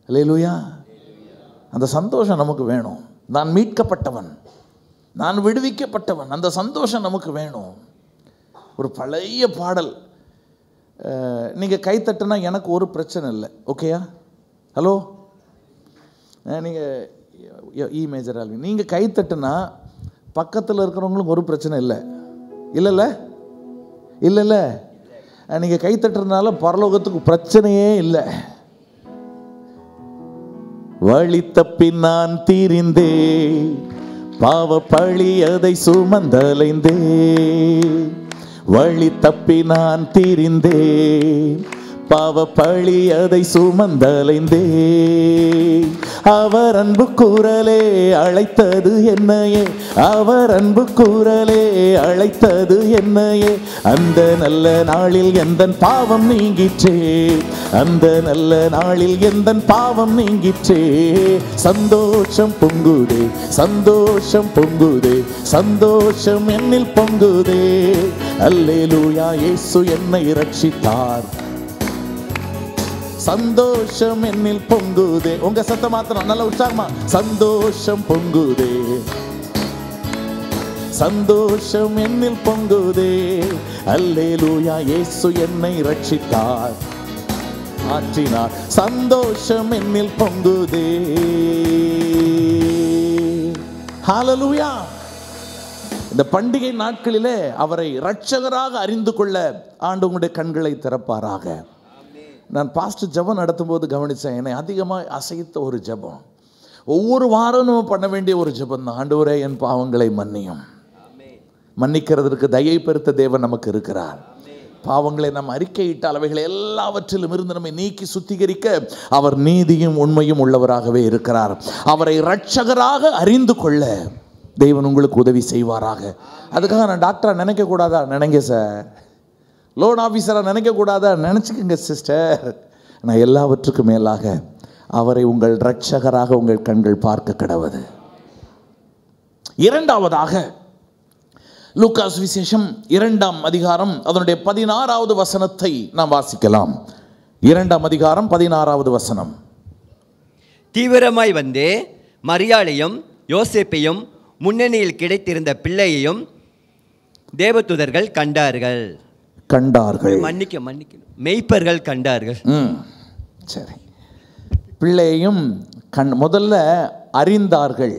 அல்லேலூயா. அந்த சந்தோஷம் நமக்கு வேணும். நான் மீட்கப்பட்டவன், நான் விடுவிக்கப்பட்டவன், அந்த சந்தோஷம் நமக்கு வேணும். ஒரு பழைய பாடல், நீங்கள் கைத்தட்டுனா எனக்கு ஒரு பிரச்சனை இல்லை. ஓகேயா? ஹலோ, நீங்கள் இ மேஜர் ஆல்வி, நீங்கள் கைத்தட்டுனா பக்கத்தில் இருக்கிறவங்களுக்கு ஒரு பிரச்சனை இல்லை. இல்லைல்ல, இல்லைல்ல, நீங்கள் கைத்தட்டுறதுனால பரலோகத்துக்கு பிரச்சனையே இல்லை. வழி தப்பி நான் தீரிந்தே, பாவ பழி அதை சுமந்தலைந்தே. வழி தப்பி நான் தீரிந்தே, பாவ பழி அதை சுமந்தலைந்தே. அவர் அன்பு குரலே அழைத்தது என்னையே, அவர் அன்பு குரலே அழைத்தது என்னையே. அந்த நல்ல நாளில் எந்தன் பாவம் நீங்கிற்றே, அந்த நல்ல நாளில் எந்தன் பாவம் நீங்கிற்றே. சந்தோஷம் பொங்குதே, சந்தோஷம் பொங்குதே, சந்தோஷம் என்னில் பொங்குதே. அல்லேலூயா, இயேசு என்னை ரட்சித்தார், சந்தோஷம் என்னில் பொங்குதே. உங்க சத்தம் மாத்திரம் நல்ல உற்சாகமா, சந்தோஷம் பொங்குதே, சந்தோஷம் என்னில் பொங்குதே. அல்லேலூயா, இயேசு என்னை ரட்சித்தார், ஆற்றினார், சந்தோஷம் என்னில் பொங்குதே. ஹல்லேலூயா. இந்த பண்டிகை நாட்களிலே அவரை இரட்சகராக அறிந்து கொள்ள ஆண்டவர் உங்களுடைய கண்களை திறப்பாராக. நான் பாஸ்டர் ஜெபம் நடத்தும் போது கவனித்தேன், என்னை அதிகமாக அசைத்த ஒரு ஜெபம், ஒவ்வொரு வாரம் நம்ம பண்ண வேண்டிய ஒரு ஜெபம் தான். ஆண்டவரே என் பாவங்களை மன்னியும். மன்னிக்கிறதற்கு தயை பெருத்த தேவன் நமக்கு இருக்கிறார். பாவங்களை நாம் அறிக்கையிட்டால் அவைகளை எல்லாவற்றிலும் இருந்து நம்மை நீக்கி சுத்திகரிக்க அவர் நீதியும் உண்மையும் உள்ளவராகவே இருக்கிறார். அவரை இரட்சகராக அறிந்து கொள்ள தேவன் உங்களுக்கு உதவி செய்வாராக. அதுக்காக நான் டாக்டராக நினைக்கக்கூடாதா? நினைங்க சார். லோன் ஆஃபீஸராக நினைக்கக்கூடாதா? நினச்சிக்கங்க சிஸ்டர். நான் எல்லாவற்றுக்கும் மேலாக அவரை உங்கள் இரட்சகராக உங்கள் கண்கள் பார்க்க கடவுது. இரண்டாவதாக லூக்கா சுவிசேஷம் 2ஆம் அதிகாரம் அதனுடைய 16வது வசனத்தை நாம் வாசிக்கலாம். 2ஆம் அதிகாரம் 16வது வசனம். தீவிரமாய் வந்தே மரியாளையும் யோசேப்பையும் முன்னணியில் கிடைத்திருந்த பிள்ளையையும் தேவதூதர்கள் கண்டார்கள். மன்னிக்கணும், மெய்ப்பர்கள் கண்டார்கள். சரி, பிள்ளையையும் முதல்ல அறிந்தார்கள்.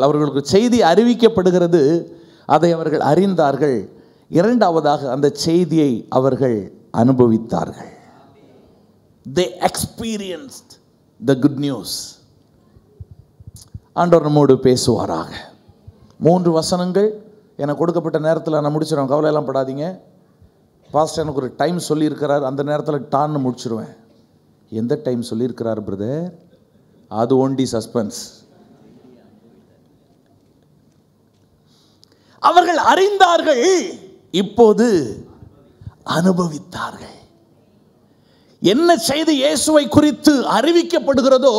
அவர்களுக்கு செய்தி அறிவிக்கப்படுகிறது, அதை அவர்கள் அறிந்தார்கள். இரண்டாவதாக அந்த செய்தியை அவர்கள் அனுபவித்தார்கள். They experienced the good news. ஆண்டவர் நம்மோடு பேசுவாராக. 3 வசனங்கள் எனக்கு கொடுக்கப்பட்ட நேரத்தில் நான் முடிச்சிடுவேன், கவலையெல்லாம் படாதீங்க. பாஸ்டர் எனக்கு ஒரு டைம் சொல்லியிருக்கிறார், அந்த நேரத்தில் டான்னு முடிச்சிடுவேன். எந்த டைம் சொல்லியிருக்கிறார் பிரதர்? அது ஒன்லி சஸ்பென்ஸ். அவர்கள் அறிந்தார்கள், இப்போது அனுபவித்தார்கள். என்ன செய்தி இயேசுவை குறித்து அறிவிக்கப்படுகிறதோ,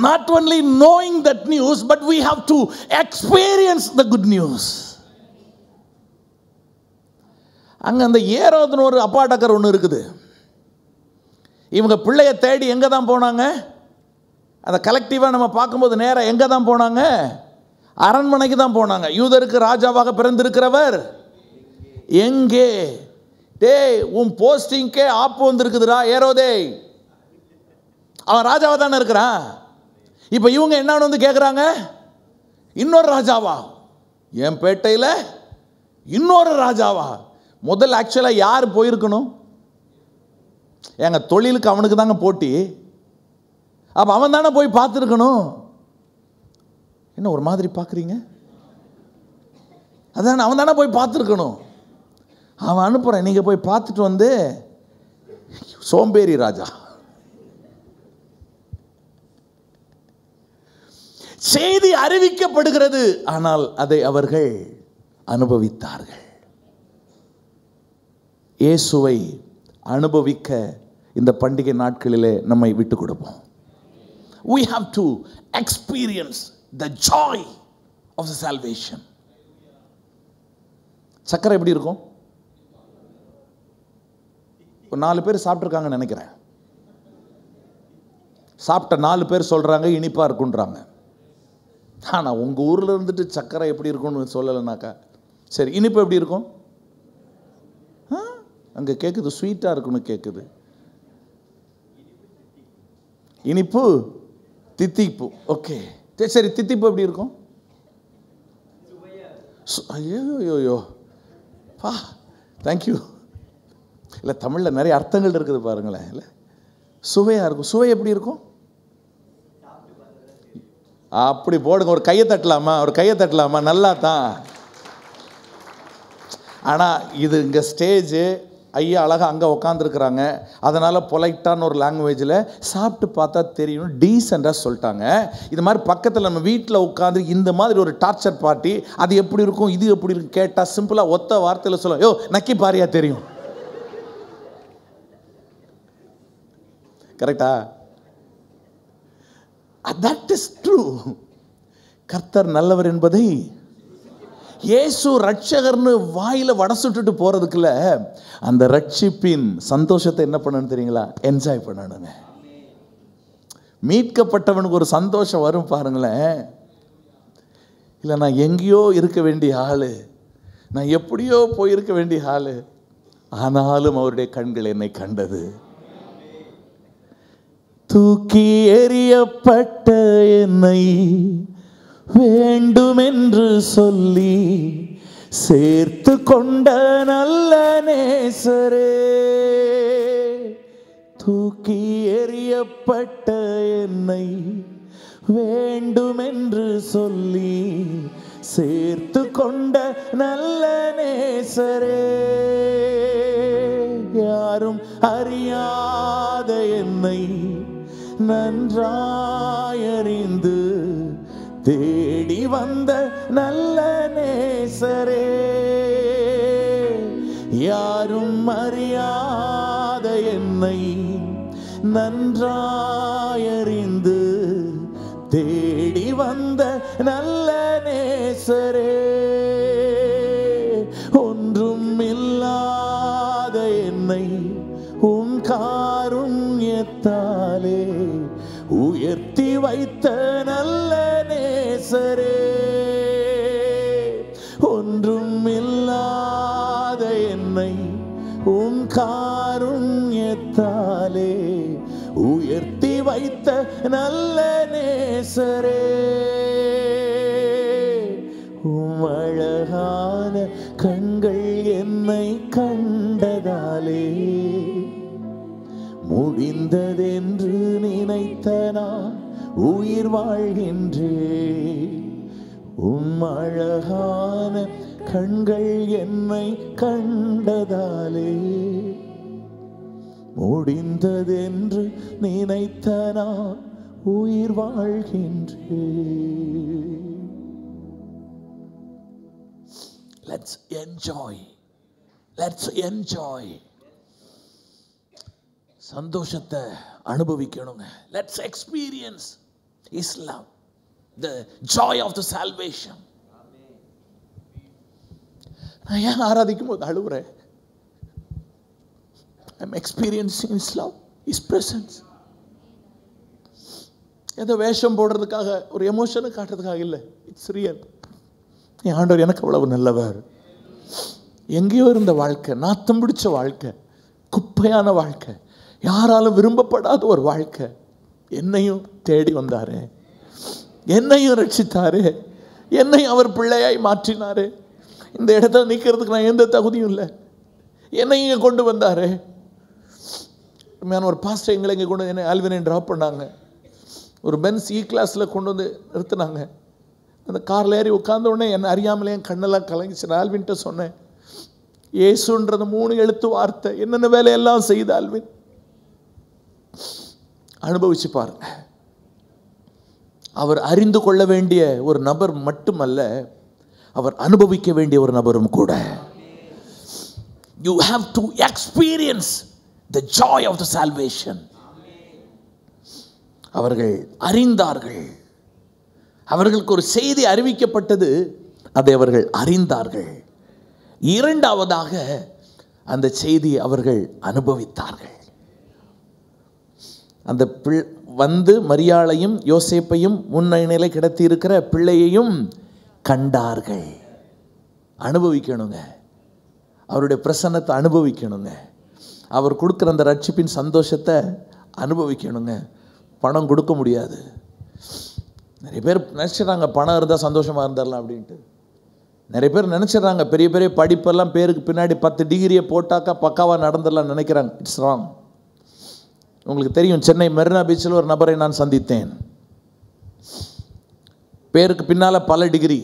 not only knowing that news, but we have to experience the good news. அங்க அந்த ஏரோதுன்னு ஒரு அப்பாடக்கர் ஒன்று இருக்குது. இவங்க பிள்ளைய தேடி எங்கே தான் போனாங்க? அதை கலெக்டிவாக நம்ம பார்க்கும்போது நேராக எங்கே தான் போனாங்க? அரண்மனைக்கு தான் போனாங்க. யூதருக்கு ராஜாவாக பிறந்திருக்கிறவர் எங்கே? டேய், உன் போஸ்டிங்கே ஆப்பு வந்திருக்குதுடா ஏரோதே. அவன் ராஜாவாக தானே இருக்கிறான். இப்போ இவங்க என்னன்னு வந்து கேட்குறாங்க, இன்னொரு ராஜாவா? என் பேட்டையில் இன்னொரு ராஜாவா? முதல்ல ஆக்சுவலாக யார் போயிருக்கணும்? எங்கள் தொழிலுக்கு அவனுக்கு தாங்க போட்டி. அப்போ அவன் தானே போய் பார்த்துருக்கணும். என்ன ஒரு மாதிரி பார்க்குறீங்க? அதான் அவன் தானே போய் பார்த்துருக்கணும். அவன் அனுப்புகிறேன், நீங்கள் போய் பார்த்துட்டு வந்து, சோம்பேறி ராஜா. செய்தி அறிவிக்கப்படுகிறது, ஆனால் அதை அவர்கள் அனுபவித்தார்கள். இயேசுவை அனுபவிக்க இந்த பண்டிகை நாட்களிலே நம்மை விட்டு கொடுப்போம். We have to experience the joy of the salvation. சக்கரை எப்படி இருக்கும்? ஒரு 4 பேர் சாப்பிட்ருக்காங்கன்னு நினைக்கிறேன். சாப்பிட்ட 4 பேர் சொல்கிறாங்க இனிப்பாக இருக்குன்றாங்க. ஆனால் உங்கள் ஊரில் இருந்துட்டு சக்கரை எப்படி இருக்கும்னு சொல்லலைனாக்கா, சரி இனிப்பு எப்படி இருக்கும்? அங்கே கேட்குது ஸ்வீட்டாக இருக்குன்னு கேட்குது. இனிப்பு தித்திப்பு. ஓகே சரி, தித்திப்பு எப்படி இருக்கும்? ஐயோ பா, தேங்க்யூ. இல்லை, தமிழில் நிறைய அர்த்தங்கள் இருக்குது பாருங்களேன். இல்லை, சுவையாக இருக்கும். சுவை எப்படி இருக்கும்? அப்படி போடுங்க. ஒரு கையை தட்டலாமா? நல்லா தான். ஆனால் இது இங்கே ஸ்டேஜு, ஐயா அழகாக அங்கே உட்காந்துருக்குறாங்க. அதனால் பொலைட்டான ஒரு லாங்குவேஜில் சாப்பிட்டு பார்த்தா தெரியும், டீசெண்டாக சொல்லிட்டாங்க. இது மாதிரி பக்கத்தில் நம்ம வீட்டில் உட்காந்து இந்த மாதிரி ஒரு டார்ச்சர் பார்ட்டி, அது எப்படி இருக்கும் இது எப்படி இருக்கும் கேட்டால் சிம்பிளாக ஒத்த வார்த்தையில் சொல்ல, யோ நக்கி பாரியா தெரியும். கரெக்டா? that is true. கர்த்தர் நல்லவர் என்பதை இயேசு ரட்சகர்னு வாயில வடை சுட்டுட்டு போறதுக்குள்ள அந்த ரட்சிப்பின் சந்தோஷத்தை என்ன பண்ணணும் தெரியுங்களா? என்ஜாய் பண்ணணுங்க. மீட்கப்பட்டவனுக்கு ஒரு சந்தோஷம் வரும் பாருங்களேன். இல்லை, நான் எங்கேயோ இருக்க வேண்டிய ஆளு, நான் எப்படியோ போயிருக்க வேண்டிய ஆளு, ஆனாலும் அவருடைய கண்கள் என்னை கண்டது. தூக்கி எறியப்பட்ட என்னை வேண்டுமென்று சொல்லி சேர்த்து கொண்ட நல்ல நேசரே. தூக்கி எறியப்பட்ட என்னை வேண்டுமென்று சொல்லி சேர்த்து கொண்ட நல்ல நேசரே. யாரும் அறியாத என்னை நன்றாயறிந்து தேடி வந்த நல்ல நேசரே. யாரும் அறியாத என்னை நன்றாயறிந்து தேடி வந்த நல்ல நேசரே. ஒன்றும் இல்லாத என்னை உம் காருண்யத்தாலே உயர்த்தி வைத்த நல்ல நேசரே. ஒன்றும் இல்லாத என்னை உம் காருண்யத்தாலே உயர்த்தி உயர்த்தி வைத்த நல்ல நேசரே, உம் அழகான கண்கள் என்னை கண்டதாலே முடிந்ததென்று நினைத்த நான் உயிர் வாழ்கின்றேன். உம் அழகான கண்கள் என்னை கண்டதாலே முடிந்ததென்று நினைத்த நான் உயிர் வாழ்கின்றேன். Let's enjoy. Let's enjoy. சந்தோஷத்தை அனுபவிக்கணுங்க. Let's experience His love, the joy of the salvation. நான் ஏன் ஆராதிக்கும் போது அழுவுறேன்? I'm experiencing His love, His presence. ஏதோ வேஷம் போடுறதுக்காக, ஒரு எமோஷனை காட்டுறதுக்காக இல்லை. It's real. என் ஆண்டவர் எனக்கு அவ்வளவு நல்லவர். எங்கேயோ இருந்த வாழ்க்கை, நாத்தம் பிடிச்ச வாழ்க்கை, குப்பையான வாழ்க்கை, யாராலும் விரும்பப்படாத ஒரு வாழ்க்கை, என்னையும் தேடி வந்தாரு, என்னையும் ரட்சித்தாரு, என்னையும் அவர் பிள்ளையாய் மாற்றினாரு. இந்த இடத்துல நிற்கிறதுக்கு நான் எந்த தகுதியும் இல்லை, என்னையும் இங்கே கொண்டு வந்தாரு. ஒரு பாஸ்டர் எங்களை இங்கே கொண்டு என்னை ஆல்வினை ட்ராப் பண்ணாங்க. ஒரு பென்ஸ் இ கிளாஸில் கொண்டு வந்து நிறுத்தினாங்க. அந்த காரில் ஏறி உட்கார்ந்த உடனே என்னை அறியாமலே என் கண்ணெல்லாம் கலங்கிச்சு. நான் ஆல்வின்ட்ட சொன்னேன், இயேசுன்றது 3 எழுத்து வார்த்தை, என்னென்ன வேலையெல்லாம் செய்த ஆல்வின், அனுபவிச்சு பாருங்க. அவர் அறிந்து கொள்ள வேண்டிய ஒரு நபர் மட்டுமல்ல, அவர் அனுபவிக்க வேண்டிய ஒரு நபரும் கூட. You have to experience the joy of the salvation. அவர்கள் அறிந்தார்கள், அவர்களுக்கு ஒரு செய்தி அறிவிக்கப்பட்டது, அதை அவர்கள் அறிந்தார்கள். இரண்டாவதாக அந்த செய்தி அவர்கள் அனுபவித்தார்கள். அந்த வந்து மரியாளையும் யோசேப்பையும் முன்னிலை கிடத்தி இருக்கிற பிள்ளையையும் கண்டார்கள். அனுபவிக்கணுங்க, அவருடைய பிரசன்னத்தை அனுபவிக்கணுங்க, அவர் கொடுக்குற அந்த ரட்சிப்பின் சந்தோஷத்தை அனுபவிக்கணுங்க. பணம் கொடுக்க முடியாது. நிறைய பேர் நினச்சிட்றாங்க பணம் இருந்தால் சந்தோஷமாக இருந்துடலாம் அப்படின்ட்டு. நிறைய பேர் நினச்சிட்றாங்க பெரிய பெரிய படிப்பெல்லாம் பேருக்கு பின்னாடி 10 டிகிரியை போட்டாக்கா பக்காவாக நடந்துடலாம் நினைக்கிறாங்க. It's wrong. உங்களுக்கு தெரியும், சென்னை மெரினா பீச்சில் ஒரு நபரை நான் சந்தித்தேன். பேருக்கு பின்னால் பல டிகிரி.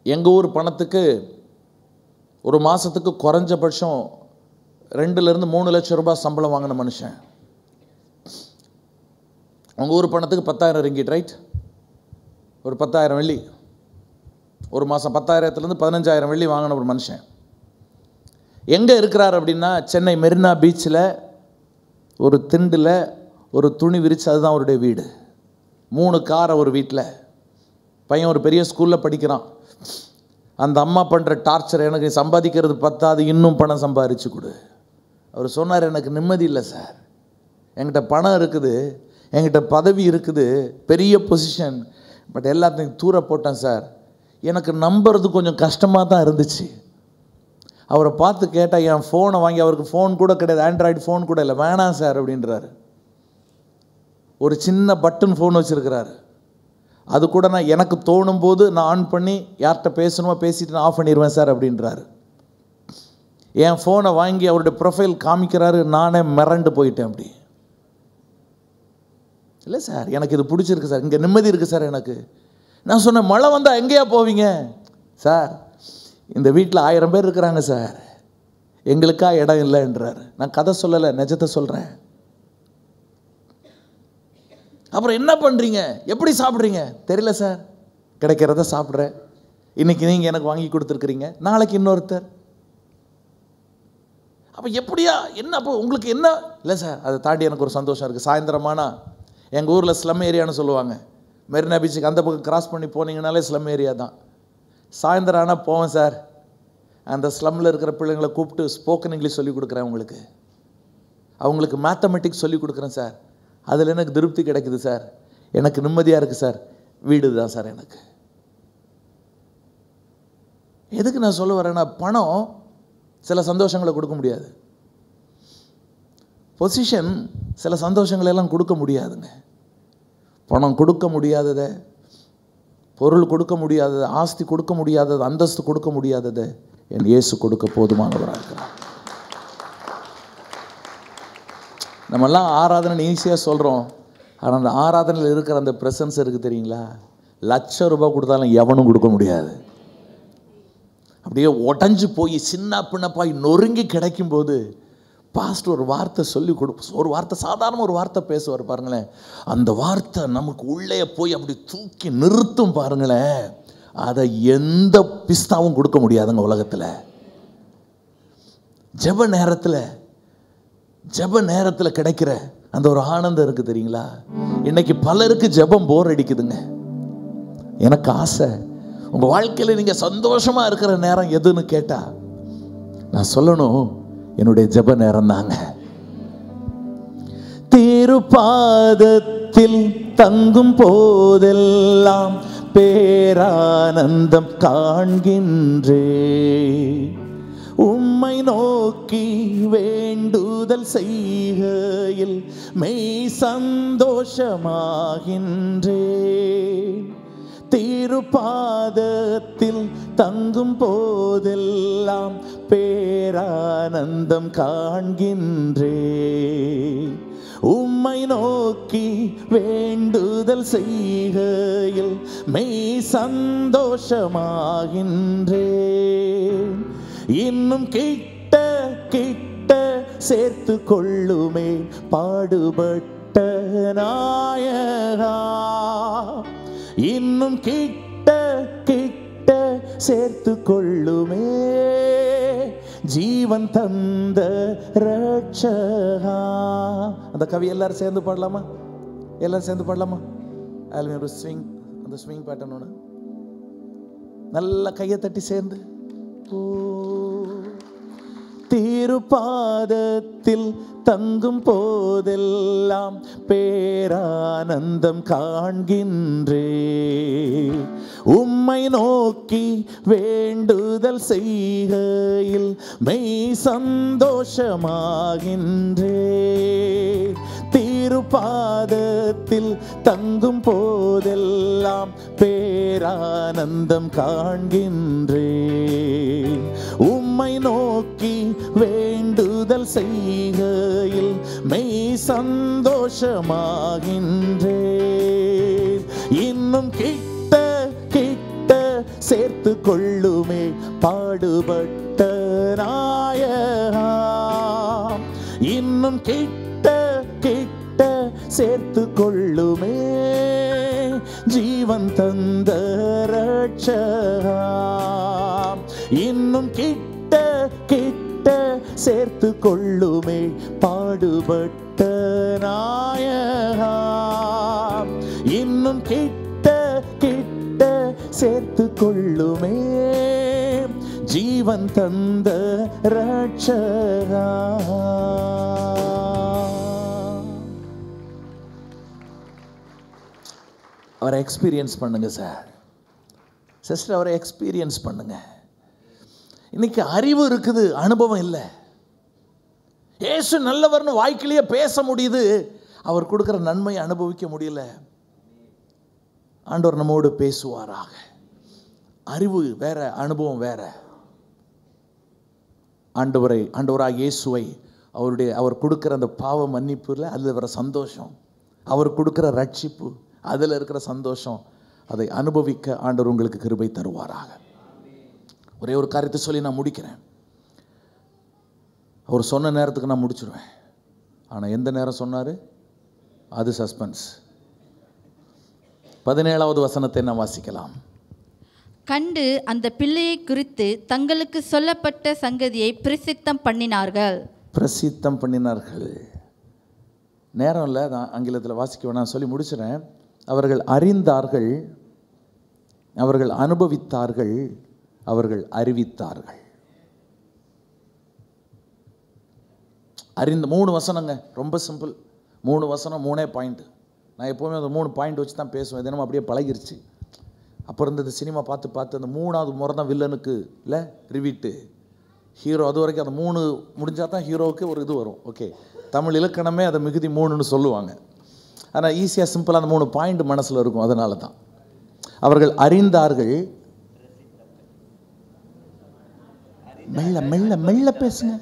எங்கள் ஊர் பணத்துக்கு ஒரு மாதத்துக்கு குறைஞ்சபட்சம் 2 3 லட்சம் ரூபாய் சம்பளம் வாங்கின மனுஷன். உங்கள் ஊர் பணத்துக்கு 10,000 ரிங்கிட், ரைட்? ஒரு 10,000 வெள்ளி ஒரு மாதம், 10,000 15,000 வெள்ளி வாங்கின ஒரு மனுஷன் எங்கே இருக்கிறார் அப்படின்னா, சென்னை மெரினா பீச்சில் ஒரு திண்டில் ஒரு துணி விரித்து, அதுதான் அவருடைய வீடு. 3 கார் ஒரு வீட்டில். பையன் ஒரு பெரிய ஸ்கூலில் படிக்கிறான். அந்த அம்மா பண்ணுற டார்ச்சர், எனக்கு சம்பாதிக்கிறது பத்தாது, இன்னும் பணம் சம்பாதிச்சு கொடு. அவர் சொன்னார், எனக்கு நிம்மதி இல்லை சார், என்கிட்ட பணம் இருக்குது, என்கிட்ட பதவி இருக்குது, பெரிய பொசிஷன், பட் எல்லாத்தையும் தூர போட்டேன் சார், எனக்கு நம்புறது கொஞ்சம் கஷ்டமாக தான் இருந்துச்சு. அவரை பார்த்து கேட்டால், என் ஃபோனை வாங்கி, அவருக்கு ஃபோன் கூட கிடையாது, ஆண்ட்ராய்டு ஃபோன் கூட இல்லை, வேணாம் சார் அப்படின்றாரு. ஒரு சின்ன பட்டன் ஃபோன் வச்சுருக்கிறாரு. அது கூட நான் எனக்கு தோணும் போது நான் ஆன் பண்ணி யார்கிட்ட பேசணுமோ பேசிட்டு நான் ஆஃப் பண்ணிடுவேன் சார் அப்படின்றாரு. என் ஃபோனை வாங்கி அவருடைய ப்ரொஃபைல் காமிக்கிறாரு. நானே மிரண்டு போயிட்டேன். அப்படி இல்லை சார், எனக்கு இது பிடிச்சிருக்கு சார், இங்கே நிம்மதி இருக்குது சார் எனக்கு. நான் சொன்னேன், மழை வந்தால் எங்கேயா போவீங்க சார்? இந்த வீட்டில் 1000 பேர் இருக்கிறாங்க சார், எங்களுக்கா இடம் இல்லைன்றார். நான் கதை சொல்லலை, நிஜத்தை சொல்கிறேன். அப்புறம் என்ன பண்ணுறீங்க, எப்படி சாப்பிட்றீங்க? தெரியல சார், கிடைக்கிறத சாப்பிட்றேன். இன்றைக்கி நீங்கள் எனக்கு வாங்கி கொடுத்துருக்குறீங்க, நாளைக்கு இன்னொருத்தர். அப்போ எப்படியா என்ன? அப்போ உங்களுக்கு என்ன? இல்லை சார், அதை தாண்டி எனக்கு ஒரு சந்தோஷம் இருக்குது. சாயந்தரமானா எங்கள் ஊரில் ஸ்லம் ஏரியான்னு சொல்லுவாங்க. மெரினா பீச்சுக்கு அந்த பக்கம் கிராஸ் பண்ணி போனீங்கனாலே ஸ்லம் ஏரியா தான். சாயந்தரம் ஆனால் போவேன் சார், அந்த ஸ்லம்மில் இருக்கிற பிள்ளைங்களை கூப்பிட்டு ஸ்போக்கன் இங்கிலீஷ் சொல்லிக் கொடுக்குறேன் அவங்களுக்கு. அவங்களுக்கு மேத்தமெட்டிக்ஸ் சொல்லிக் கொடுக்குறேன் சார். அதில் எனக்கு திருப்தி கிடைக்குது சார், எனக்கு நிம்மதியாக இருக்குது சார். வீடு தான் சார் எனக்கு. எதுக்கு நான் சொல்ல வரேன்னா, பணம் சில சந்தோஷங்களை கொடுக்க முடியாது. பொசிஷன் சில சந்தோஷங்களை எல்லாம் கொடுக்க முடியாதுங்க. பணம் கொடுக்க முடியாததை, பொருள் கொடுக்க முடியாதது, ஆஸ்தி கொடுக்க முடியாதது, அந்தஸ்து கொடுக்க முடியாதது என் இயேசு கொடுக்க போதுமானவராக இருக்கிறார். நம்மெல்லாம் ஆராதனை ஈஸியாக சொல்கிறோம், ஆனால் அந்த ஆராதனையில் இருக்கிற அந்த ப்ரெசன்ஸ் இருக்குது தெரியுங்களா, ₹1,00,000 கொடுத்தாலும் எவனும் கொடுக்க முடியாது. அப்படியே உடஞ்சி போய் சின்ன பின்னப்பாய் நொறுங்கி கிடைக்கும்போது பாஸ்டர் ஒரு வார்த்தை சொல்லி ஒரு வார்த்தை, சாதாரண ஒரு வார்த்தை பேசுவார் பாருங்களேன், அந்த வார்த்தை நமக்கு உள்ளே போய் அப்படி தூக்கி நிறுத்தும் பாருங்களேன். அதை எந்த பிஸ்தாவும் கொடுக்க முடியாதுங்க உலகத்தில். ஜெப நேரத்தில் கிடைக்கிற அந்த ஒரு ஆனந்தம் இருக்குது தெரியுங்களா. இன்னைக்கு பலருக்கு ஜெபம் போர் அடிக்குதுங்க. எனக்கு ஆசை, உங்கள் வாழ்க்கையில் நீங்கள் சந்தோஷமாக இருக்கிற நேரம் எதுன்னு கேட்டால் நான் சொல்லணும், என்னுடைய ஜெப நேரம் தாங்க. திருப்பாதத்தில் தங்கும் போதெல்லாம் பேரானந்தம் காண்கின்றே, உம்மை நோக்கி வேண்டுதல் செய்கையில் மெய் சந்தோஷமாகின்றே. திருப்பாதத்தில் தங்கும் போதெல்லாம் பேரானந்தம் காண்கின்றே, உம்மை நோக்கி வேண்டுதல் செய்கையில் மெய் சந்தோஷமாகின்றே. இன்னும் கிட்ட கிட்ட சேர்த்து கொள்ளுமே பாடுபட்ட நாயகா, இன்னும் கிட்ட கிட்ட சேர்த்து கொள்ளுமே ஜீவன் தந்த ரட்சகா. அந்த கவி எல்லாரும் சேர்ந்து பாடலாமா? எல்லாரும் சேர்ந்து பாடலாமா? அதில் ஒரு ஸ்விங், அந்த ஸ்விங் பேட்டர்ன் ஒன்று நல்ல கையை தட்டி சேர்ந்து. திருப்பாதத்தில் தங்கும் போதெல்லாம் பேரானந்தம் காண்கின்றே, உம்மை நோக்கி வேண்டுதல் செய்கையில் மெய் சந்தோஷமாகின்றே. திருப்பாதத்தில் தங்கும் போதெல்லாம் பேரானந்தம் காண்கின்றே, உம்மை நோக்கி வேண்டுதல் செய்கையில் மெய் சந்தோஷமாகின்றே. இன்னும் கிட்ட கிட்ட சேர்த்து கொள்ளுமே பாடுபட்ட நாயகா, இன்னும் கிட்ட கிட்ட சேர்த்து கொள்ளுமே ஜீவன் தந்த ரட்சகா. இன்னும் கிட்ட கிட்ட சேர்த்து கொள்ளுமே பாடுபட்ட நாயகா, இன்னும் கிட்ட கிட்ட சேர்த்து கொள்ளுமே ஜீவன் தந்த ரட்சகா. அவரை எக்ஸ்பீரியன்ஸ் பண்ணுங்க சார், சிஸ்டர், அவரை எக்ஸ்பீரியன்ஸ் பண்ணுங்க. இன்னைக்கு அறிவு இருக்குது, அனுபவம் இல்லை. இயேசு நல்லவர்னு வாய்க்கிலேயே பேச முடியுது, அவர் கொடுக்குற நன்மையை அனுபவிக்க முடியல. ஆண்டவர் நம்மோடு பேசுவாராக. அறிவு வேற, அனுபவம் வேற. ஆண்டவராக இயேசுவை அவர் கொடுக்குற அந்த பாவ மன்னிப்புல அதில் வர சந்தோஷம், அவர் கொடுக்குற ரட்சிப்பு அதில் இருக்கிற சந்தோஷம், அதை அனுபவிக்க ஆண்டவர் உங்களுக்கு கிருபை தருவாராக. ஒரே ஒரு காரியத்தை சொல்லி நான் முடிக்கிறேன். அவர் சொன்ன நேரத்துக்கு நான் முடிச்சிடுவேன். ஆனால் எந்த நேரம் சொன்னார் அது சஸ்பென்ஸ். 17வது வசனத்தை நான் வாசிக்கலாம். கண்டு அந்த பிள்ளையை குறித்து தங்களுக்கு சொல்லப்பட்ட சங்கதியை பிரசித்தம் பண்ணினார்கள். நேரம் இல்லை, நான் ஆங்கிலத்தில் வாசிக்க வேணாம், சொல்லி முடிச்சிடறேன். அவர்கள் அறிந்தார்கள், அவர்கள் அனுபவித்தார்கள், அவர்கள் அறிவித்தார்கள். அறிந்த 3 வசனங்க, ரொம்ப சிம்பிள். 3 வசனம், 3 பாயிண்ட். நான் எப்போவுமே அந்த 3 பாயிண்ட் வச்சு தான் பேசுவேன். தினமும் அப்படியே பழகிருச்சு. அப்போ இருந்தது சினிமா பார்த்து பார்த்து அந்த 3வது முறை தான் வில்லனுக்கு இல்லை ரிவீட்டு. ஹீரோ அது வரைக்கும் அந்த 3 முடிஞ்சால் தான் ஹீரோவுக்கு ஒரு இது வரும். ஓகே, தமிழ் இலக்கணமே அதை மிகுதி 3ன்னு சொல்லுவாங்க. ஆனால் ஈஸியாக சிம்பிளாக அந்த 3 பாயிண்ட் மனசில் இருக்கும். அதனால தான் அவர்கள் அறிந்தார்கள். மெல்ல மெல்ல மெல்ல பேசுங்க,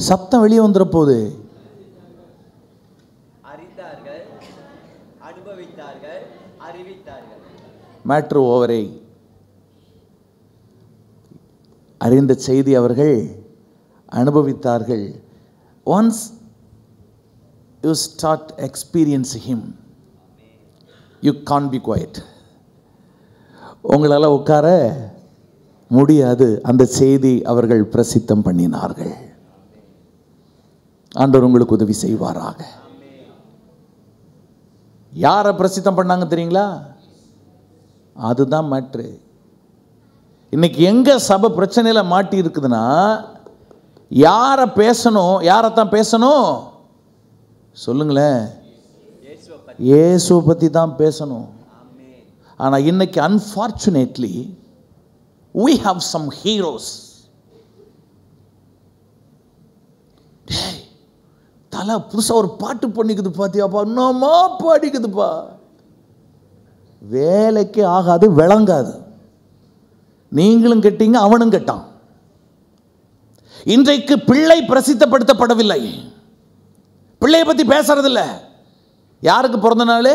சத்தம் வெளியே வந்துட போகுது. அறிந்தார்கள், அனுபவித்தார்கள், அறிவித்தார்கள். மேட்ரு ஓவரே. அறிந்த செய்தி அவர்கள் அனுபவித்தார்கள். Once you start experience him, you can't be quiet. உங்களால் உட்கார முடியாது. அந்த செய்தி அவர்கள் பிரசித்தம் பண்ணினார்கள். ஆண்டவர் உங்களுக்கு உதவி செய்வாராக. யாரை பிரசித்தம் பண்ணாங்க தெரியுங்களா? அதுதான் மேட்ரு. இன்னைக்கு எங்க சபை பிரச்சனையில் மாட்டி இருக்குதுன்னா, யாரை பேசணும், யாரைத்தான் பேசணும் சொல்லுங்களேன்? இயேசுவை பற்றி தான் பேசணும். ஆனால் இன்னைக்கு unfortunately we have some heroes. தலை புதுசாக ஒரு பாட்டு பண்ணிக்குது பார்த்தியாப்பா, என்னமா பாடிக்குதுப்பா. வேலைக்கு ஆகாது, விளங்காது. நீங்களும் கெட்டீங்க, அவனும் கெட்டான். இன்றைக்கு பிள்ளை பிரசித்தப்படுத்தப்படவில்லை. பிள்ளையை பற்றி பேசுறதில்லை. யாருக்கு பிறந்த நாள்?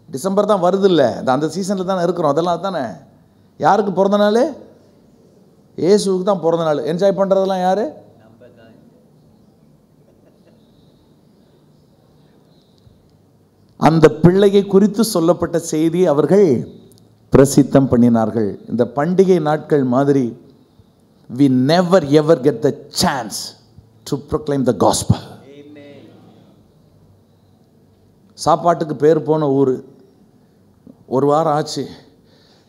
டிசம்பர் தான் வருது இல்லை, அந்த சீசனில் தானே இருக்கிறோம். அதெல்லாம் தானே. யாருக்கு பிறந்த நாள்? இயேசுவுக்கு தான் பிறந்த நாள். என்ஜாய் பண்ணுறதெல்லாம் யார்? அந்த பிள்ளையை குறித்து சொல்லப்பட்ட செய்தி அவர்கள் பிரசித்தம் பண்ணினார்கள். இந்த பண்டிகை நாட்கள் மாதிரி we never ever get the chance to proclaim the gospel. சாப்பாட்டுக்கு பேர் போன ஊர், ஒரு வாரம் ஆச்சு,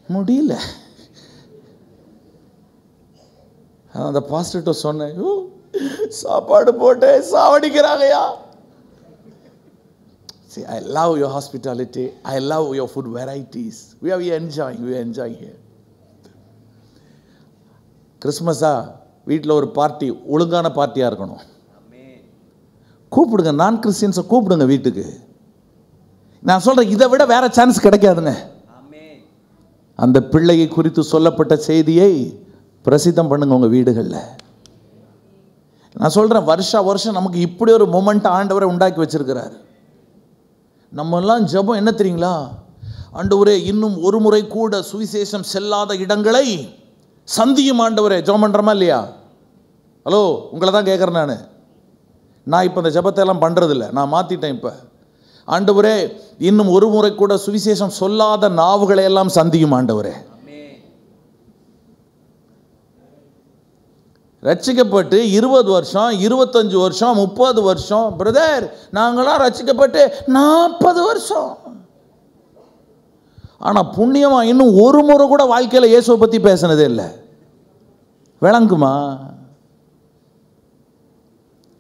முடியல. அந்த பாஸ்டர்கிட்ட சொன்னேன், சாப்பாடு போட்டு சாவடிக்கிறாங்கயா. See, I love your hospitality. I love your food varieties. We are enjoying here. கிறிஸ்மஸா வீட்டில் ஒரு பார்ட்டி, ஒழுங்கான பார்ட்டியாக இருக்கணும். கூப்பிடுங்க, நான் கிறிஸ்டியன்ஸை கூப்பிடுங்க வீட்டுக்கு. நான் சொல்கிறேன், இதை விட வேற சான்ஸ் கிடைக்காதுங்க. அந்த பிள்ளையை குறித்து சொல்லப்பட்ட செய்தியை பிரசித்தம் பண்ணுங்க உங்கள் வீடுகளில். நான் சொல்கிறேன், வருஷம் நமக்கு இப்படி ஒரு மொமெண்ட் ஆண்டவரை உண்டாக்கி வச்சிருக்கிறார். நம்மெல்லாம் ஜெபம் என்ன தெரியுங்களா? ஆண்டவரே, இன்னும் ஒரு முறை கூட சுவிசேஷம் செல்லாத இடங்களை சந்தியும் ஆண்டவரே. ஜெபம் பண்ணுறோமா இல்லையா? ஹலோ, உங்களை தான் கேட்குறேன். நான் இப்போ இந்த ஜெபத்தை எல்லாம் பண்ணுறதில்ல, நான் மாற்றிட்டேன். இப்போ ஆண்டவரே, இன்னும் ஒரு முறை கூட சுவிசேஷம் சொல்லாத நாவுகளை எல்லாம் சந்தியும் ஆண்டவரே. ரட்சிக்கப்பட்டு 20 வருஷம், 25 வருஷம், 30 வருஷம், பிரதர் நாங்களாம் ரட்சிக்கப்பட்டு 40 வருஷம். ஆனால் புண்ணியமாக இன்னும் ஒரு முறை கூட வாழ்க்கையில் இயேசுவை பற்றி பேசினதே இல்லை. விளங்குமா?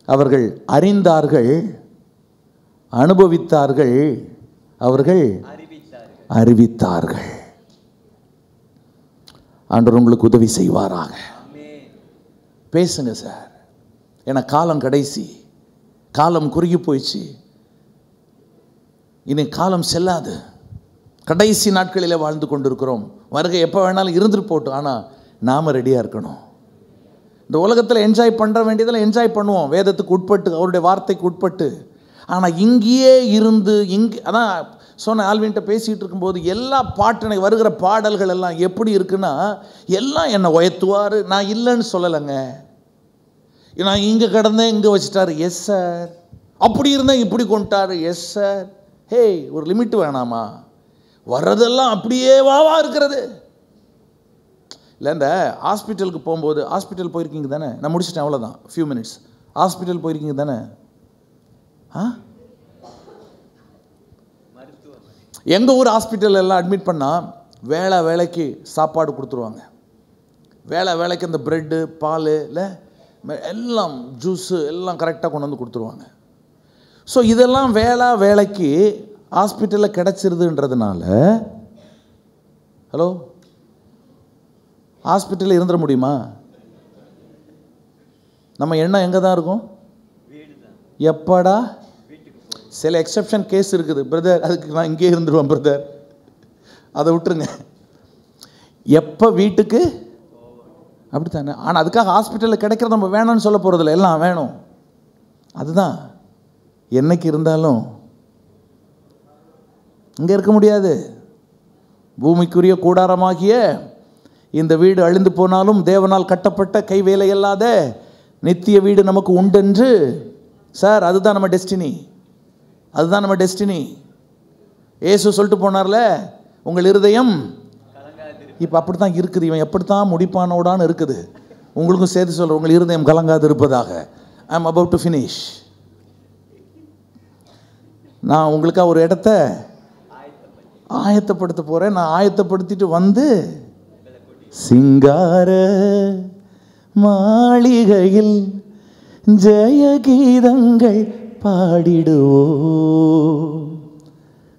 அவர்கள் அறிந்தார்கள், அனுபவித்தார்கள், அவர்கள் அறிவித்தார்கள். ஆண்டவர் உங்களுக்கு உதவி செய்வாராக. பேசுங்க சார். ஏன்னா காலம் கடைசி, காலம் குறுகி போயிடுச்சு. இனி காலம் செல்லாது. கடைசி நாட்களிலே வாழ்ந்து கொண்டிருக்கிறோம். வருகை எப்போ வேணாலும் இருந்துட்டு போட்டோம். ஆனால் நாம் ரெடியாக இருக்கணும். இந்த உலகத்தில் என்ஜாய் பண்ணுற வேண்டியதில் என்ஜாய் பண்ணுவோம், வேதத்துக்கு உட்பட்டு, அவருடைய வார்த்தைக்கு உட்பட்டு. ஆனால் இங்கேயே இருந்து அதான் சொன்ன ஆல்வின்ட்ட பேசிகிட்டு இருக்கும்போது, எல்லா பாட்டு வருகிற பாடல்கள் எல்லாம் எப்படி இருக்குன்னா, எல்லாம் என்னை உயர்த்துவார். நான் இல்லைன்னு சொல்லலைங்க. நான் இங்கே கிடந்தேன், இங்கே வச்சுட்டாரு, எஸ் சார். அப்படி இருந்தேன், இப்படி கொண்டுட்டாரு, எஸ் சார். ஹே, ஒரு லிமிட் வேணாமா? வர்றதெல்லாம் அப்படியே வாவா இருக்கிறது இல்லை. இந்த ஹாஸ்பிட்டலுக்கு போகும்போது, ஹாஸ்பிட்டல் போயிருக்கீங்க தானே? நான் முடிச்சிட்டேன், அவ்வளோதான், ஃபியூ மினிட்ஸ். ஹாஸ்பிட்டல் போயிருக்கீங்க தானே? எங்கள் ஊர் ஹாஸ்பிட்டல் எல்லாம் அட்மிட் பண்ணால் வேலைக்கு சாப்பாடு கொடுத்துருவாங்க. வேலைக்கு அந்த ப்ரெட்டு, பால், இல்லை எல்லாம் ஜூஸு எல்லாம் கரெக்டாக கொண்டு வந்து கொடுத்துருவாங்க. ஸோ இதெல்லாம் வேலைக்கு ஹாஸ்பிட்டலில் கிடச்சிருதுன்றதுனால, ஹலோ, ஹாஸ்பிட்டலில் இருந்துட முடியுமா? நம்ம எண்ணம் எங்கே தான் இருக்கும்? எப்படா. சில எக்ஸப்ஷன் கேஸ் இருக்குது பிரதர், அதுக்கு நான் இங்கே இருந்துருவேன் பிரதர், அதை விட்டுருங்க. எப்போ வீட்டுக்கு அப்படித்தானே. ஆனால் அதுக்காக ஹாஸ்பிட்டலில் கிடைக்கிறத நம்ம வேணும்னு சொல்ல போகிறதில்ல, எல்லாம் வேணும். அதுதான் என்னைக்கு இருந்தாலும் இங்கே இருக்க முடியாது. பூமிக்குரிய கூடாரமாகிய இந்த வீடு அழிந்து போனாலும் தேவனால் கட்டப்பட்ட கை வேலை இல்லாத நித்திய வீடு நமக்கு உண்டென்று. சார், அதுதான் நம்ம டெஸ்டினி, அதுதான் நம்ம டெஸ்டினி. ஏசு சொல்லிட்டு போனார்ல, உங்கள் இருதயம் இப்போ அப்படி தான் இருக்குது. இவன் எப்படித்தான் முடிப்பானோடான்னு இருக்குது. உங்களுக்கும் சேர்த்து சொல்கிறேன், உங்கள் இருதயம் கலங்காது இருப்பதாக. I am about to finish. நான் உங்களுக்காக ஒரு இடத்த ஆயத்தப்படுத்த போகிறேன். நான் ஆயத்தப்படுத்திட்டு வந்து சிங்கார மாளிகையில் ஜெயகீதங்கள் பாடிடுவோ,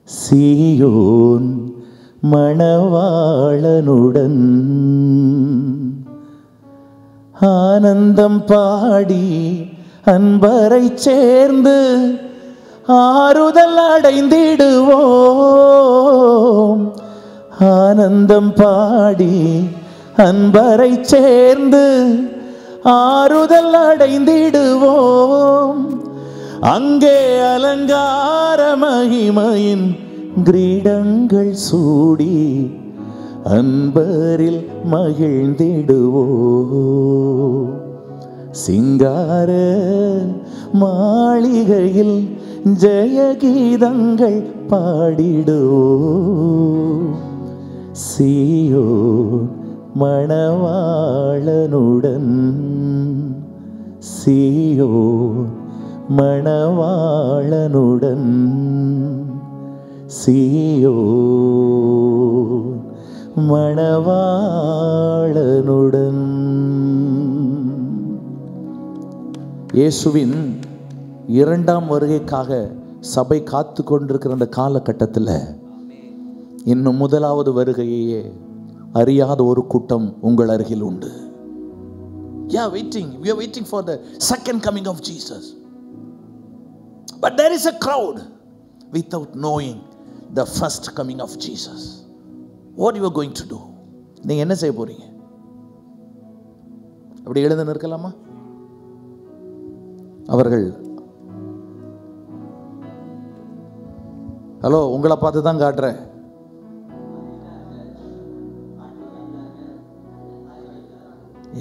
சீயோன் மணவாளனுடன் ஆனந்தம் பாடி அன்பரை சேர்ந்து ஆறுதல் அடைந்திடுவோம். ஆனந்தம் பாடி அன்பரை சேர்ந்து ஆறுதல் அடைந்திடுவோம். அங்கே அலங்கார மகிமையின் கிரீடங்கள் சூடி அன்பரில் மகிழ்ந்திடுவோம். சிங்கார மாளிகையில் ஜெயகீதங்கள் பாடிடுவோம். சீயோன் மணவாளனுடன், சீயோன் மணவாளனுடன், சீயோன் மணவாளனுடன். இயேசுவின் இரண்டாம் வருகைக்காக சபை காத்து கொண்டிருக்கிற அந்த காலகட்டத்தில் இன்னும் முதலாவது வருகையே அறியாத ஒரு கூட்டம் உங்கள் அருகில் உண்டு. We are waiting for the second coming of Jesus. But there is a crowd without knowing the first coming of Jesus. What you are going to do? நீங்க என்ன செய்ய போறீங்க? அப்படி எழுந்து நிற்கலாமா? அவர்கள் ஹலோ, உங்களை பார்த்து தான் காட்டுறேன்.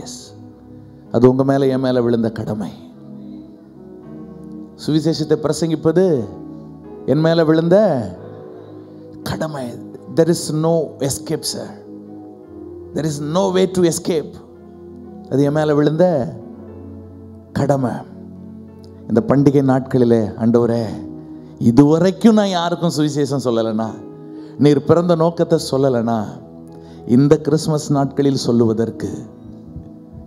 எஸ், அது உங்க மேல என் மேல விழுந்த கடமை. சுவிசேஷத்தை பிரசங்கிப்பது என் மேல விழுந்த கடமை. There is no escape, sir. There is no way to escape. அது என் மேல விழுந்த கடமை. இந்த பண்டிகை நாட்களிலே ஆண்டவரே, இதுவரைக்கும் நான் யாருக்கும் சுவிசேஷம் சொல்லலைனா, நீர் பிறந்த நோக்கத்தை சொல்லலைனா, இந்த கிறிஸ்மஸ் நாட்களில் சொல்லுவதற்கு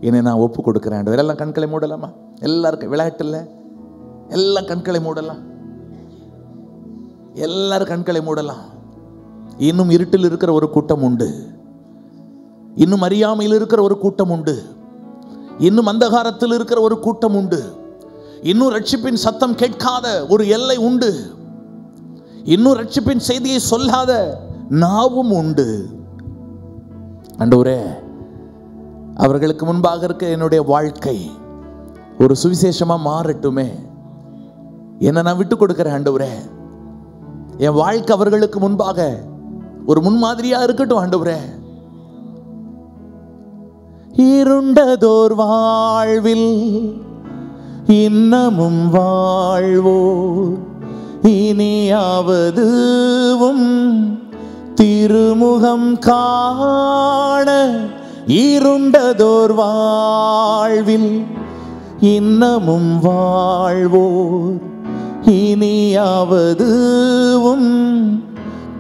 என்னை நான் ஒப்பு கொடுக்கிறேன் ஆண்டவரே. எல்லாம் கண்களை மூடலாமா? எல்லாருக்கும் விளையாட்டு இல்லை, எல்லாம் கண்களை மூடலாம், எல்லாரும் கண்களை மூடலாம். இன்னும் இருட்டில் இருக்கிற ஒரு கூட்டம் உண்டு, இன்னும் அறியாமையில் இருக்கிற ஒரு கூட்டம் உண்டு, இன்னும் அந்தகாரத்தில் இருக்கிற ஒரு கூட்டம் உண்டு, இன்னும் ரட்சிப்பின் சத்தம் கேட்காத ஒரு எல்லை உண்டு, இன்னும் ரட்சிப்பின் செய்தியை சொல்லாத நாவும் உண்டு. ஆண்டவரே, அவர்களுக்கு முன்பாக இருக்க என்னுடைய வாழ்க்கை ஒரு சுவிசேஷமா மாறட்டுமே. என்ன நான் விட்டு கொடுக்கிறேன் ஆண்டவரே. என் வாழ்க்கை அவர்களுக்கு முன்பாக ஒரு முன்மாதிரியா இருக்கட்டும் ஆண்டவரே. இருண்டதோர் வாழ்வில் இன்னமும் வாழ்வோ, இனியாவதுவும் திருமுகம் காண. இருண்டதோர் வாழ்வில் இன்னமும் வாழ்வோர், இனியாவதுவும்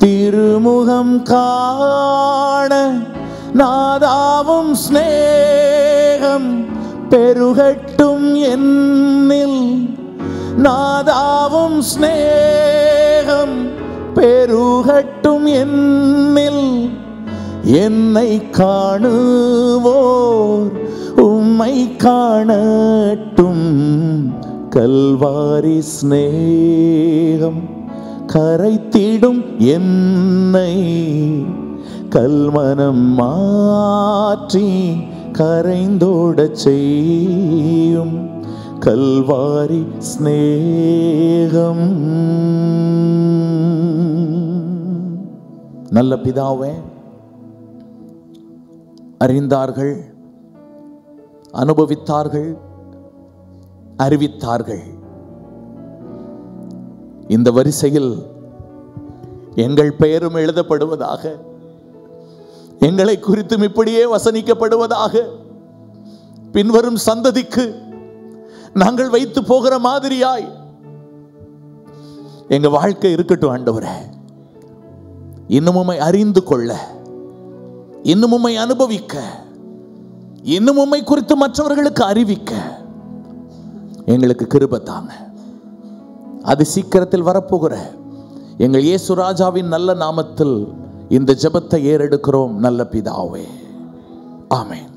திருமுகம் காண. நாதாவும் ஸ்நேகம் பெருகட்டும் என்னில், நாதாவும் ஸ்நேகம் பெருகட்டும் என்னில். என்னை காணுவோர் உம் உம்மை காணட்டும் கல்வாரி ஸ்நேகம் கரைத்திடும் என்னை கல்மனம் மாற்றி கரைந்தோடச் செய்யும் கல்வாரி ஸ்நேகம். நல்ல பிதாவே, அறிந்தார்கள், அனுபவித்தார்கள், அறிவித்தார்கள். இந்த வரிசையில் எங்கள் பெயரும் எழுதப்படுவதாக, எங்களை குறித்தும் இப்படியே வசனிக்கப்படுவதாக, பின்வரும் சந்ததிக்கு நாங்கள் வைத்து போகிற மாதிரியாய் எங்க வாழ்க்கை இருக்கட்டும் ஆண்டவரே. இன்னும் உம்மை அறிந்து கொள்ள, இன்னும் உம்மை அனுபவிக்க, இன்னும் உம்மை குறித்து மற்றவர்களுக்கு அறிவிக்க எங்களுக்கு கிருபை தாங்க. அது சீக்கிரத்தில் வரப்போகிற எங்கள் இயேசு ராஜாவின் நல்ல நாமத்தில் இந்த ஜெபத்தை ஏறெடுக்கிறோம் நல்ல பிதாவே. ஆமென்.